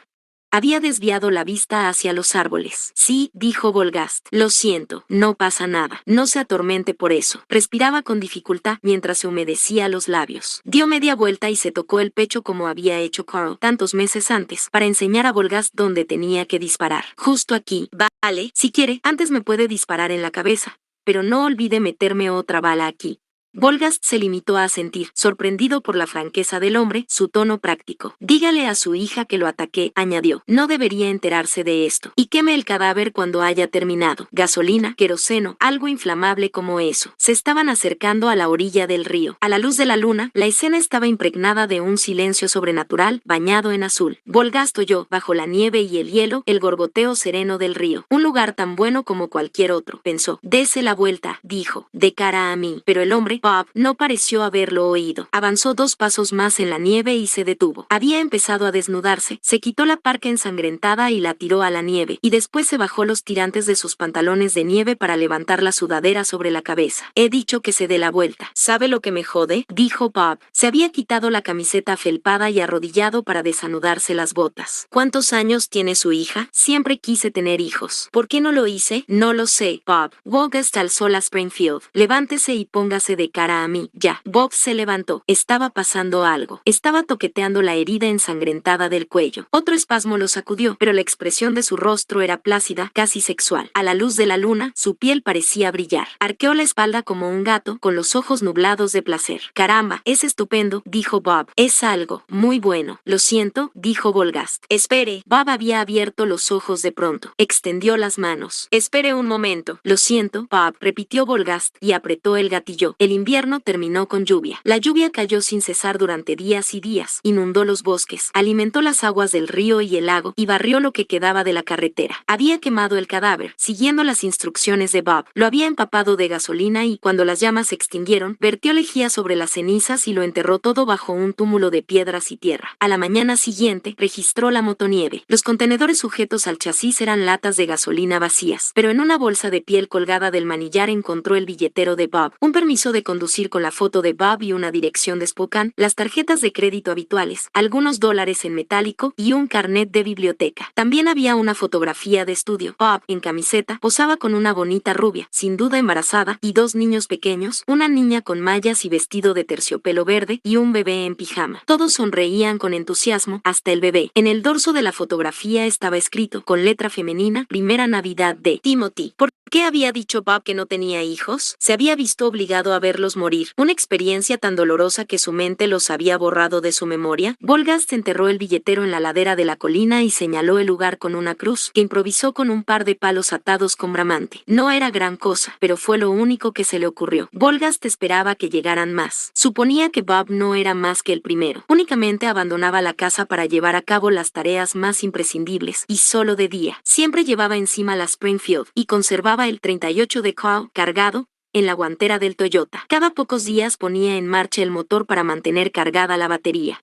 Había desviado la vista hacia los árboles. «Sí», dijo Volgast. «Lo siento, no pasa nada. No se atormente por eso». Respiraba con dificultad mientras se humedecía los labios. Dio media vuelta y se tocó el pecho como había hecho Carl tantos meses antes, para enseñar a Volgast dónde tenía que disparar. «Justo aquí». «Vale, si quiere, antes me puede disparar en la cabeza. Pero no olvide meterme otra bala aquí». Volgast se limitó a asentir, sorprendido por la franqueza del hombre, su tono práctico. «Dígale a su hija que lo ataqué», añadió. «No debería enterarse de esto. Y queme el cadáver cuando haya terminado. Gasolina, queroseno, algo inflamable como eso». Se estaban acercando a la orilla del río. A la luz de la luna, la escena estaba impregnada de un silencio sobrenatural, bañado en azul. Volgast oyó, bajo la nieve y el hielo, el gorgoteo sereno del río. «Un lugar tan bueno como cualquier otro», pensó. «Dese la vuelta», dijo, de cara a mí. Pero el hombre Bob no pareció haberlo oído. Avanzó 2 pasos más en la nieve y se detuvo. Había empezado a desnudarse, se quitó la parca ensangrentada y la tiró a la nieve, y después se bajó los tirantes de sus pantalones de nieve para levantar la sudadera sobre la cabeza. He dicho que se dé la vuelta. ¿Sabe lo que me jode?, dijo Bob. Se había quitado la camiseta felpada y arrodillado para desanudarse las botas. ¿Cuántos años tiene su hija? Siempre quise tener hijos. ¿Por qué no lo hice? No lo sé, Bob. August alzó la Springfield. Levántese y póngase de cara a mí, ya. Bob se levantó. Estaba pasando algo. Estaba toqueteando la herida ensangrentada del cuello. Otro espasmo lo sacudió, pero la expresión de su rostro era plácida, casi sexual. A la luz de la luna, su piel parecía brillar. Arqueó la espalda como un gato, con los ojos nublados de placer. Caramba, es estupendo, dijo Bob. Es algo muy bueno. Lo siento, dijo Volgast. Espere. Bob había abierto los ojos de pronto. Extendió las manos. Espere un momento. Lo siento, Bob, repitió Volgast, y apretó el gatillo. El invierno terminó con lluvia. La lluvia cayó sin cesar durante días y días, inundó los bosques, alimentó las aguas del río y el lago, y barrió lo que quedaba de la carretera. Había quemado el cadáver, siguiendo las instrucciones de Bob. Lo había empapado de gasolina y, cuando las llamas se extinguieron, vertió lejía sobre las cenizas y lo enterró todo bajo un túmulo de piedras y tierra. A la mañana siguiente, registró la motonieve. Los contenedores sujetos al chasis eran latas de gasolina vacías, pero en una bolsa de piel colgada del manillar encontró el billetero de Bob, un permiso de conducir con la foto de Bob y una dirección de Spokane, las tarjetas de crédito habituales, algunos dólares en metálico y un carnet de biblioteca. También había una fotografía de estudio. Bob, en camiseta, posaba con una bonita rubia, sin duda embarazada, y 2 niños pequeños, una niña con mallas y vestido de terciopelo verde, y un bebé en pijama. Todos sonreían con entusiasmo, hasta el bebé. En el dorso de la fotografía estaba escrito, con letra femenina, Primera Navidad de Timothy. ¿Por qué había dicho Bob que no tenía hijos? Se había visto obligado a verlos morir, una experiencia tan dolorosa que su mente los había borrado de su memoria. Volgast enterró el billetero en la ladera de la colina y señaló el lugar con una cruz, que improvisó con un par de palos atados con bramante. No era gran cosa, pero fue lo único que se le ocurrió. Volgast esperaba que llegaran más. Suponía que Bob no era más que el primero. Únicamente abandonaba la casa para llevar a cabo las tareas más imprescindibles, y solo de día. Siempre llevaba encima la Springfield, y conservaba el 38 de Carl cargado en la guantera del Toyota. Cada pocos días ponía en marcha el motor para mantener cargada la batería.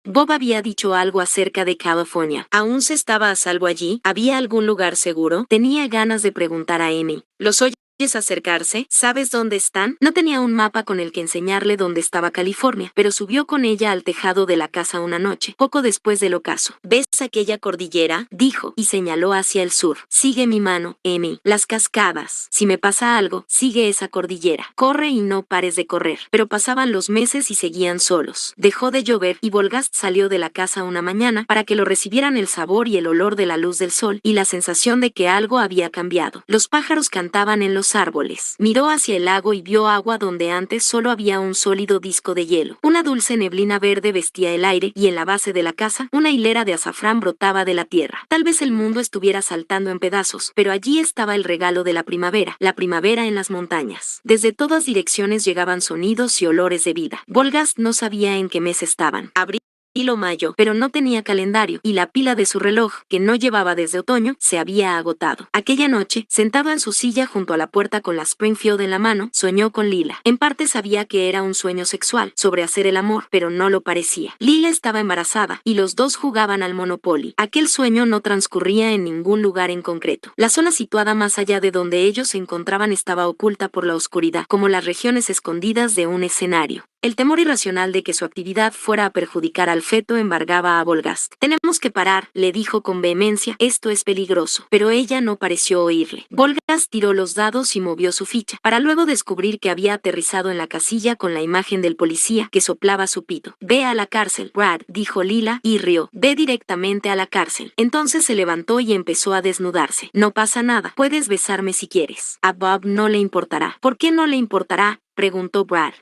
Bob había dicho algo acerca de California. ¿Aún se estaba a salvo allí? ¿Había algún lugar seguro? Tenía ganas de preguntar a Amy. ¿Los oyes acercarse? ¿Sabes dónde están? No tenía un mapa con el que enseñarle dónde estaba California, pero subió con ella al tejado de la casa una noche, poco después del ocaso. ¿Ves aquella cordillera?, dijo, y señaló hacia el sur. Sigue mi mano, Amy. Las cascadas. Si me pasa algo, sigue esa cordillera. Corre y no pares de correr. Pero pasaban los meses y seguían solos. Dejó de llover y Volgast salió de la casa una mañana para que lo recibieran el sabor y el olor de la luz del sol y la sensación de que algo había cambiado. Los pájaros cantaban en los árboles. Miró hacia el lago y vio agua donde antes solo había un sólido disco de hielo. Una dulce neblina verde vestía el aire y en la base de la casa una hilera de azafrán brotaba de la tierra. Tal vez el mundo estuviera saltando en pedazos, pero allí estaba el regalo de la primavera en las montañas. Desde todas direcciones llegaban sonidos y olores de vida. Volgast no sabía en qué mes estaban. Abril o mayo, pero no tenía calendario, y la pila de su reloj, que no llevaba desde otoño, se había agotado. Aquella noche, sentado en su silla junto a la puerta con la Springfield en la mano, soñó con Lila. En parte sabía que era un sueño sexual, sobre hacer el amor, pero no lo parecía. Lila estaba embarazada, y los dos jugaban al Monopoly. Aquel sueño no transcurría en ningún lugar en concreto. La zona situada más allá de donde ellos se encontraban estaba oculta por la oscuridad, como las regiones escondidas de un escenario. El temor irracional de que su actividad fuera a perjudicar al feto embargaba a Volgast. «Tenemos que parar», le dijo con vehemencia, «esto es peligroso». Pero ella no pareció oírle. Volgast tiró los dados y movió su ficha, para luego descubrir que había aterrizado en la casilla con la imagen del policía que soplaba su pito. «Ve a la cárcel, Brad», dijo Lila, y rió. «Ve directamente a la cárcel». Entonces se levantó y empezó a desnudarse. «No pasa nada, puedes besarme si quieres». A Bob no le importará. «¿Por qué no le importará?», preguntó Brad.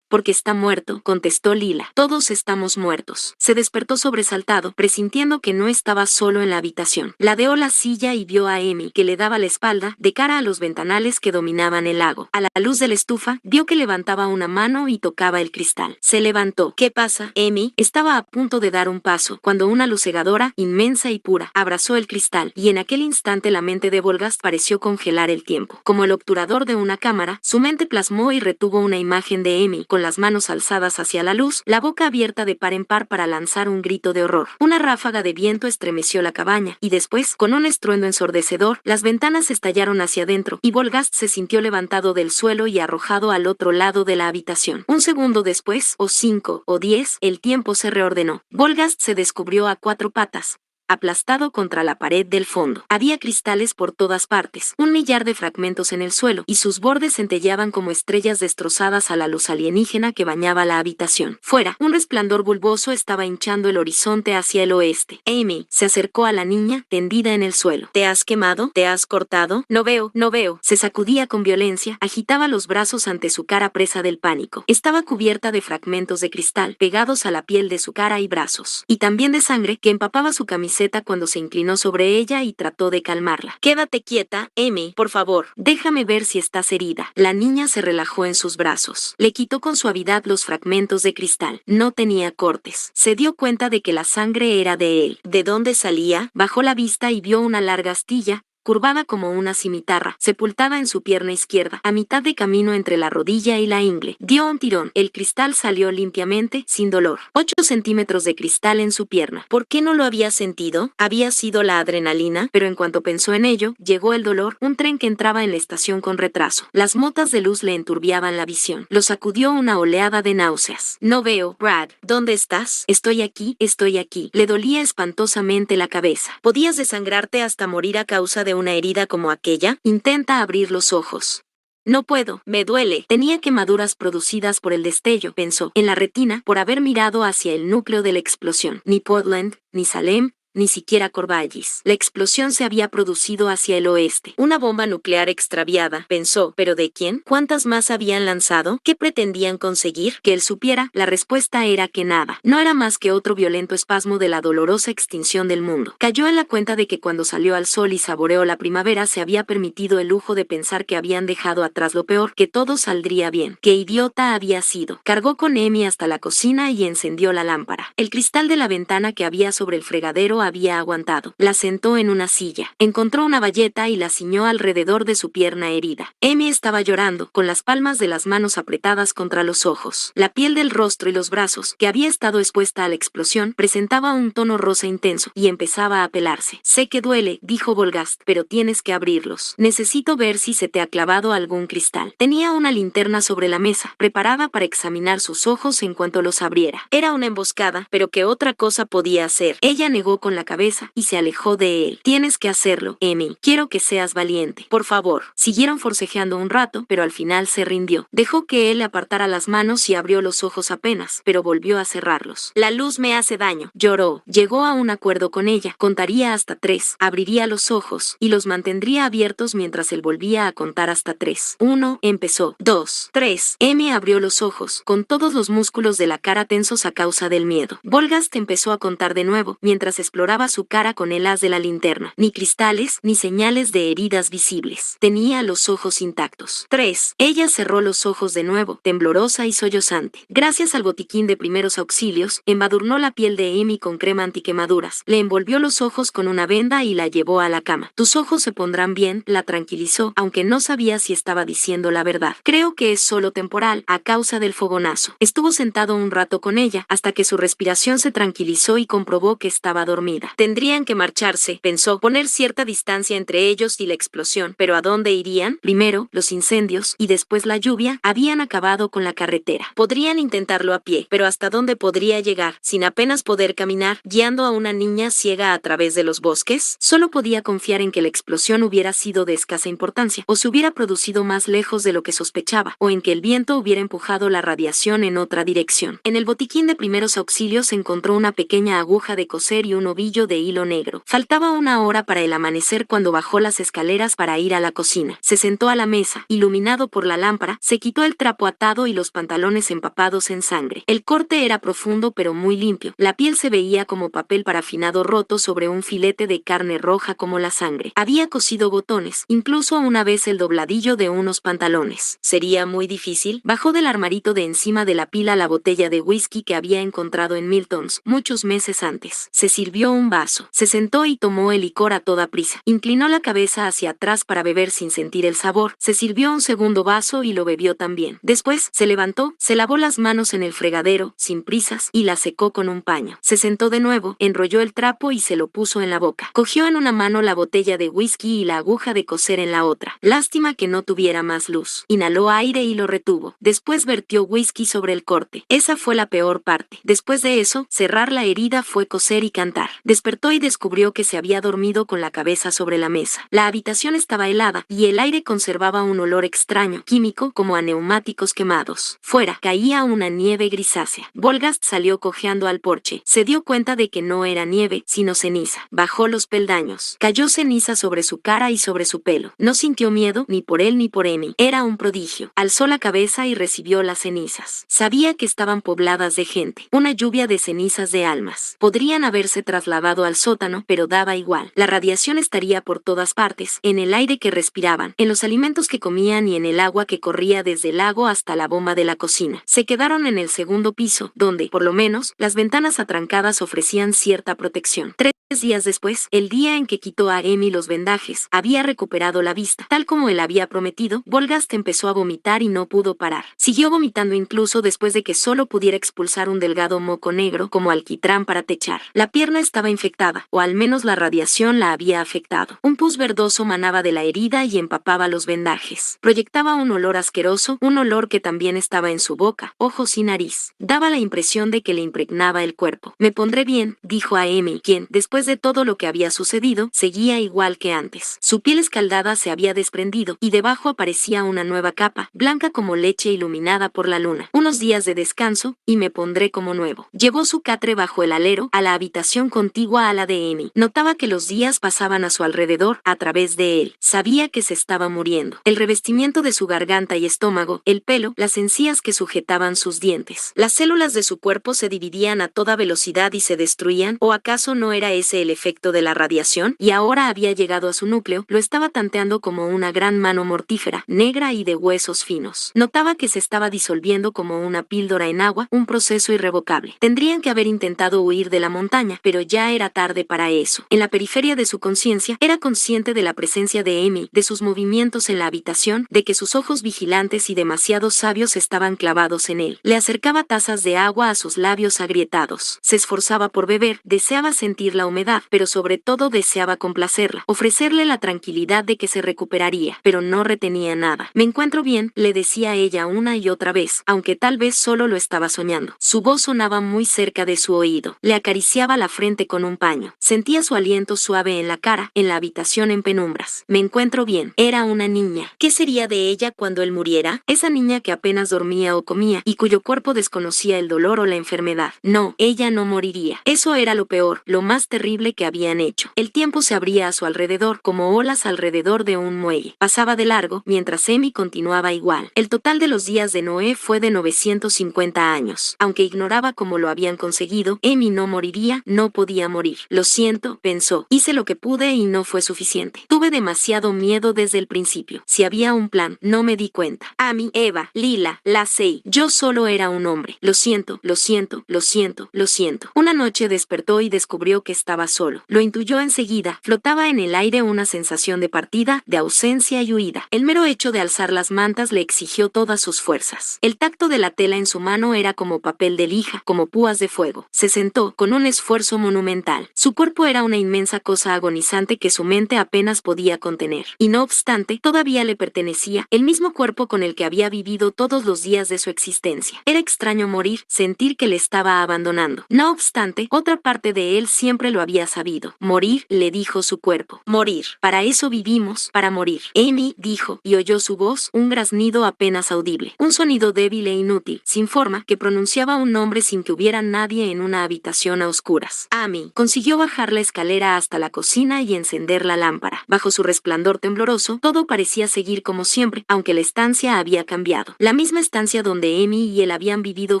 Porque está muerto, contestó Lila. Todos estamos muertos. Se despertó sobresaltado, presintiendo que no estaba solo en la habitación. Ladeó la silla y vio a Amy, que le daba la espalda, de cara a los ventanales que dominaban el lago. A la luz de la estufa, vio que levantaba una mano y tocaba el cristal. Se levantó. ¿Qué pasa? Amy estaba a punto de dar un paso, cuando una luz cegadora, inmensa y pura, abrazó el cristal, y en aquel instante la mente de Volgast pareció congelar el tiempo. Como el obturador de una cámara, su mente plasmó y retuvo una imagen de Amy, con las manos alzadas hacia la luz, la boca abierta de par en par para lanzar un grito de horror. Una ráfaga de viento estremeció la cabaña, y después, con un estruendo ensordecedor, las ventanas estallaron hacia adentro, y Volgast se sintió levantado del suelo y arrojado al otro lado de la habitación. Un segundo después, o 5, o 10, el tiempo se reordenó. Volgast se descubrió a cuatro patas, aplastado contra la pared del fondo. Había cristales por todas partes, 1.000.000 de fragmentos en el suelo, y sus bordes centelleaban como estrellas destrozadas a la luz alienígena que bañaba la habitación. Fuera, un resplandor bulboso estaba hinchando el horizonte hacia el oeste. Amy se acercó a la niña, tendida en el suelo. ¿Te has quemado? ¿Te has cortado? No veo, no veo. Se sacudía con violencia, agitaba los brazos ante su cara presa del pánico. Estaba cubierta de fragmentos de cristal, pegados a la piel de su cara y brazos, y también de sangre que empapaba su camiseta cuando se inclinó sobre ella y trató de calmarla. Quédate quieta, Amy, por favor. Déjame ver si estás herida. La niña se relajó en sus brazos. Le quitó con suavidad los fragmentos de cristal. No tenía cortes. Se dio cuenta de que la sangre era de él. ¿De dónde salía? Bajó la vista y vio una larga astilla, curvada como una cimitarra, sepultada en su pierna izquierda, a mitad de camino entre la rodilla y la ingle. Dio un tirón. El cristal salió limpiamente, sin dolor. 8 centímetros de cristal en su pierna. ¿Por qué no lo había sentido? ¿Había sido la adrenalina? Pero en cuanto pensó en ello, llegó el dolor, un tren que entraba en la estación con retraso. Las motas de luz le enturbiaban la visión. Lo sacudió una oleada de náuseas. No veo. Brad, ¿dónde estás? Estoy aquí, estoy aquí. Le dolía espantosamente la cabeza. ¿Podías desangrarte hasta morir a causa de una herida como aquella? Intenta abrir los ojos. No puedo, me duele. Tenía quemaduras producidas por el destello, pensó, en la retina, por haber mirado hacia el núcleo de la explosión. Ni Portland, ni Salem, ni siquiera Corvallis. La explosión se había producido hacia el oeste. Una bomba nuclear extraviada, pensó, ¿pero de quién? ¿Cuántas más habían lanzado? ¿Qué pretendían conseguir? Que él supiera, la respuesta era que nada. No era más que otro violento espasmo de la dolorosa extinción del mundo. Cayó en la cuenta de que cuando salió al sol y saboreó la primavera se había permitido el lujo de pensar que habían dejado atrás lo peor, que todo saldría bien. ¡Qué idiota había sido! Cargó con Amy hasta la cocina y encendió la lámpara. El cristal de la ventana que había sobre el fregadero había aguantado. La sentó en una silla. Encontró una bayeta y la ciñó alrededor de su pierna herida. Amy estaba llorando, con las palmas de las manos apretadas contra los ojos. La piel del rostro y los brazos, que había estado expuesta a la explosión, presentaba un tono rosa intenso, y empezaba a pelarse. Sé que duele, dijo Volgast, pero tienes que abrirlos. Necesito ver si se te ha clavado algún cristal. Tenía una linterna sobre la mesa, preparada para examinar sus ojos en cuanto los abriera. Era una emboscada, pero ¿qué otra cosa podía hacer? Ella negó con la cabeza y se alejó de él. Tienes que hacerlo, Amy. Quiero que seas valiente. Por favor. Siguieron forcejeando un rato, pero al final se rindió. Dejó que él le apartara las manos y abrió los ojos apenas, pero volvió a cerrarlos. La luz me hace daño. Lloró. Llegó a un acuerdo con ella. Contaría hasta 3. Abriría los ojos y los mantendría abiertos mientras él volvía a contar hasta 3. 1. Empezó. 2. 3. Amy abrió los ojos, con todos los músculos de la cara tensos a causa del miedo. Volgast empezó a contar de nuevo, mientras exploraba su cara con el haz de la linterna. Ni cristales, ni señales de heridas visibles. Tenía los ojos intactos. 3. Ella cerró los ojos de nuevo, temblorosa y sollozante. Gracias al botiquín de primeros auxilios, embadurnó la piel de Amy con crema antiquemaduras. Le envolvió los ojos con una venda y la llevó a la cama. Tus ojos se pondrán bien, la tranquilizó, aunque no sabía si estaba diciendo la verdad. Creo que es solo temporal, a causa del fogonazo. Estuvo sentado un rato con ella, hasta que su respiración se tranquilizó y comprobó que estaba dormida. Tendrían que marcharse, pensó, poner cierta distancia entre ellos y la explosión, pero ¿a dónde irían? Primero, los incendios, y después la lluvia, habían acabado con la carretera. Podrían intentarlo a pie, pero ¿hasta dónde podría llegar, sin apenas poder caminar, guiando a una niña ciega a través de los bosques? Solo podía confiar en que la explosión hubiera sido de escasa importancia, o se hubiera producido más lejos de lo que sospechaba, o en que el viento hubiera empujado la radiación en otra dirección. En el botiquín de primeros auxilios encontró una pequeña aguja de coser y un ovillo ovillo de hilo negro. Faltaba una hora para el amanecer cuando bajó las escaleras para ir a la cocina. Se sentó a la mesa, iluminado por la lámpara, se quitó el trapo atado y los pantalones empapados en sangre. El corte era profundo pero muy limpio. La piel se veía como papel parafinado roto sobre un filete de carne roja como la sangre. Había cosido botones, incluso una vez el dobladillo de unos pantalones. ¿Sería muy difícil? Bajó del armarito de encima de la pila la botella de whisky que había encontrado en Milton's muchos meses antes. Se sirvió un vaso. Se sentó y tomó el licor a toda prisa. Inclinó la cabeza hacia atrás para beber sin sentir el sabor. Se sirvió un segundo vaso y lo bebió también. Después se levantó, se lavó las manos en el fregadero, sin prisas, y la secó con un paño. Se sentó de nuevo, enrolló el trapo y se lo puso en la boca. Cogió en una mano la botella de whisky y la aguja de coser en la otra. Lástima que no tuviera más luz. Inhaló aire y lo retuvo. Después vertió whisky sobre el corte. Esa fue la peor parte. Después de eso, cerrar la herida fue coser y cantar. Despertó y descubrió que se había dormido con la cabeza sobre la mesa. La habitación estaba helada y el aire conservaba un olor extraño, químico, como a neumáticos quemados. Fuera, caía una nieve grisácea. Volgast salió cojeando al porche. Se dio cuenta de que no era nieve, sino ceniza. Bajó los peldaños. Cayó ceniza sobre su cara y sobre su pelo. No sintió miedo, ni por él ni por Amy. Era un prodigio. Alzó la cabeza y recibió las cenizas. Sabía que estaban pobladas de gente. Una lluvia de cenizas de almas. Podrían haberse trasladado al sótano, pero daba igual. La radiación estaría por todas partes, en el aire que respiraban, en los alimentos que comían y en el agua que corría desde el lago hasta la bomba de la cocina. Se quedaron en el segundo piso, donde, por lo menos, las ventanas atrancadas ofrecían cierta protección. 3 días después, el día en que quitó a Amy los vendajes, había recuperado la vista. Tal como él había prometido, Volgast empezó a vomitar y no pudo parar. Siguió vomitando incluso después de que solo pudiera expulsar un delgado moco negro como alquitrán para techar. La pierna estaba infectada, o al menos la radiación la había afectado. Un pus verdoso manaba de la herida y empapaba los vendajes. Proyectaba un olor asqueroso, un olor que también estaba en su boca, ojos y nariz. Daba la impresión de que le impregnaba el cuerpo. Me pondré bien, dijo a Amy, quien, después de todo lo que había sucedido, seguía igual que antes. Su piel escaldada se había desprendido, y debajo aparecía una nueva capa, blanca como leche iluminada por la luna. Unos días de descanso, y me pondré como nuevo. Llevó su catre bajo el alero, a la habitación contigua a la de Amy. Notaba que los días pasaban a su alrededor, a través de él. Sabía que se estaba muriendo. El revestimiento de su garganta y estómago, el pelo, las encías que sujetaban sus dientes. Las células de su cuerpo se dividían a toda velocidad y se destruían, ¿o acaso no era ese el efecto de la radiación? Y ahora había llegado a su núcleo, lo estaba tanteando como una gran mano mortífera, negra y de huesos finos. Notaba que se estaba disolviendo como una píldora en agua, un proceso irrevocable. Tendrían que haber intentado huir de la montaña, pero ya era tarde para eso. En la periferia de su conciencia, era consciente de la presencia de Amy, de sus movimientos en la habitación, de que sus ojos vigilantes y demasiado sabios estaban clavados en él. Le acercaba tazas de agua a sus labios agrietados. Se esforzaba por beber, deseaba sentir la humedad, pero sobre todo deseaba complacerla, ofrecerle la tranquilidad de que se recuperaría, pero no retenía nada. Me encuentro bien, le decía ella una y otra vez, aunque tal vez solo lo estaba soñando. Su voz sonaba muy cerca de su oído. Le acariciaba la frente con un paño. Sentía su aliento suave en la cara, en la habitación en penumbras. Me encuentro bien. Era una niña. ¿Qué sería de ella cuando él muriera? Esa niña que apenas dormía o comía, y cuyo cuerpo desconocía el dolor o la enfermedad. No, ella no moriría. Eso era lo peor, lo más terrible que habían hecho. El tiempo se abría a su alrededor, como olas alrededor de un muelle. Pasaba de largo, mientras Amy continuaba igual. El total de los días de Noé fue de 950 años. Aunque ignoraba cómo lo habían conseguido, Amy no moriría, no podía morir. Lo siento, pensó. Hice lo que pude y no fue suficiente. Tuve demasiado miedo desde el principio. Si había un plan, no me di cuenta. Amy, Eva, Lila, Lacey. Yo solo era un hombre. Lo siento, lo siento, lo siento, lo siento. Una noche despertó y descubrió que estaba solo. Lo intuyó enseguida. Flotaba en el aire una sensación de partida, de ausencia y huida. El mero hecho de alzar las mantas le exigió todas sus fuerzas. El tacto de la tela en su mano era como papel de lija, como púas de fuego. Se sentó, con un esfuerzo monumental. Su cuerpo era una inmensa cosa agonizante que su mente apenas podía contener. Y no obstante, todavía le pertenecía, el mismo cuerpo con el que había vivido todos los días de su existencia. Era extraño morir, sentir que le estaba abandonando. No obstante, otra parte de él siempre lo había sabido. Morir, le dijo su cuerpo. Morir. Para eso vivimos, para morir. Amy, dijo, y oyó su voz, un graznido apenas audible. Un sonido débil e inútil, sin forma, que pronunciaba un nombre sin que hubiera nadie en una habitación a oscuras. Amy consiguió bajar la escalera hasta la cocina y encender la lámpara. Bajo su resplandor tembloroso, todo parecía seguir como siempre, aunque la estancia había cambiado. La misma estancia donde Amy y él habían vivido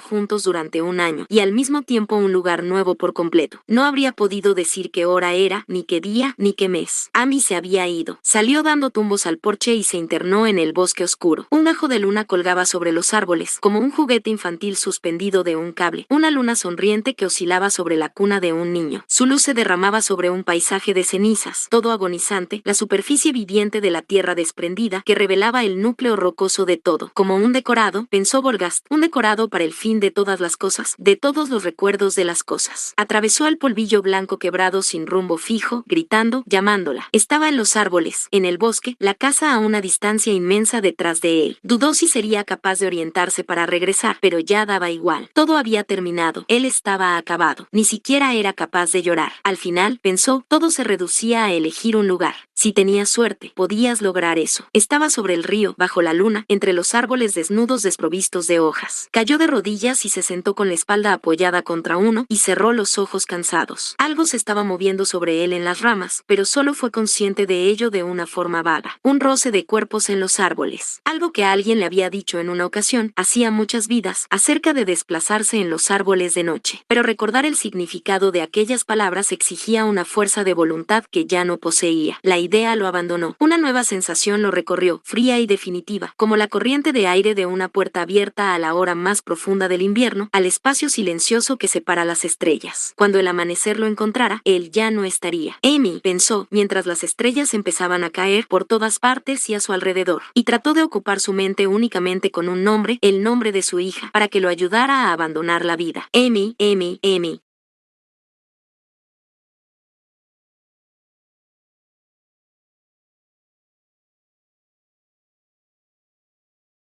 juntos durante un año, y al mismo tiempo un lugar nuevo por completo. No habría podido decir qué hora era, ni qué día, ni qué mes. Amy se había ido. Salió dando tumbos al porche y se internó en el bosque oscuro. Un gajo de luna colgaba sobre los árboles, como un juguete infantil suspendido de un cable. Una luna sonriente que oscilaba sobre la cuna de un niño. Su luz se derramaba sobre un paisaje de cenizas, todo agonizante, la superficie viviente de la tierra desprendida que revelaba el núcleo rocoso de todo. Como un decorado, pensó Borgast, un decorado para el fin de todas las cosas, de todos los recuerdos de las cosas. Atravesó el polvillo blanco quebrado sin rumbo fijo, gritando, llamándola. Estaba en los árboles, en el bosque, la casa a una distancia inmensa detrás de él. Dudó si sería capaz de orientarse para regresar, pero ya daba igual. Todo había terminado. Él estaba acabado. Ni siquiera era capaz de llorar. Al final, pensó, todo se reducía a elegir un lugar. Si tenías suerte, podías lograr eso. Estaba sobre el río, bajo la luna, entre los árboles desnudos desprovistos de hojas. Cayó de rodillas y se sentó con la espalda apoyada contra uno y cerró los ojos cansados. Algo se estaba moviendo sobre él en las ramas, pero solo fue consciente de ello de una forma vaga. Un roce de cuerpos en los árboles. Algo que alguien le había dicho en una ocasión, hacía muchas vidas, acerca de desplazarse en los árboles de noche. Pero recordar el significado de aquellas palabras exigía una fuerza de voluntad que ya no poseía. La idea lo abandonó. Una nueva sensación lo recorrió, fría y definitiva, como la corriente de aire de una puerta abierta a la hora más profunda del invierno, al espacio silencioso que separa las estrellas. Cuando el amanecer lo encontrara, él ya no estaría. Amy pensó, mientras las estrellas empezaban a caer por todas partes y a su alrededor, y trató de ocupar su mente únicamente con un nombre, el nombre de su hija, para que lo ayudara a abandonar la vida. Amy, Amy, Amy.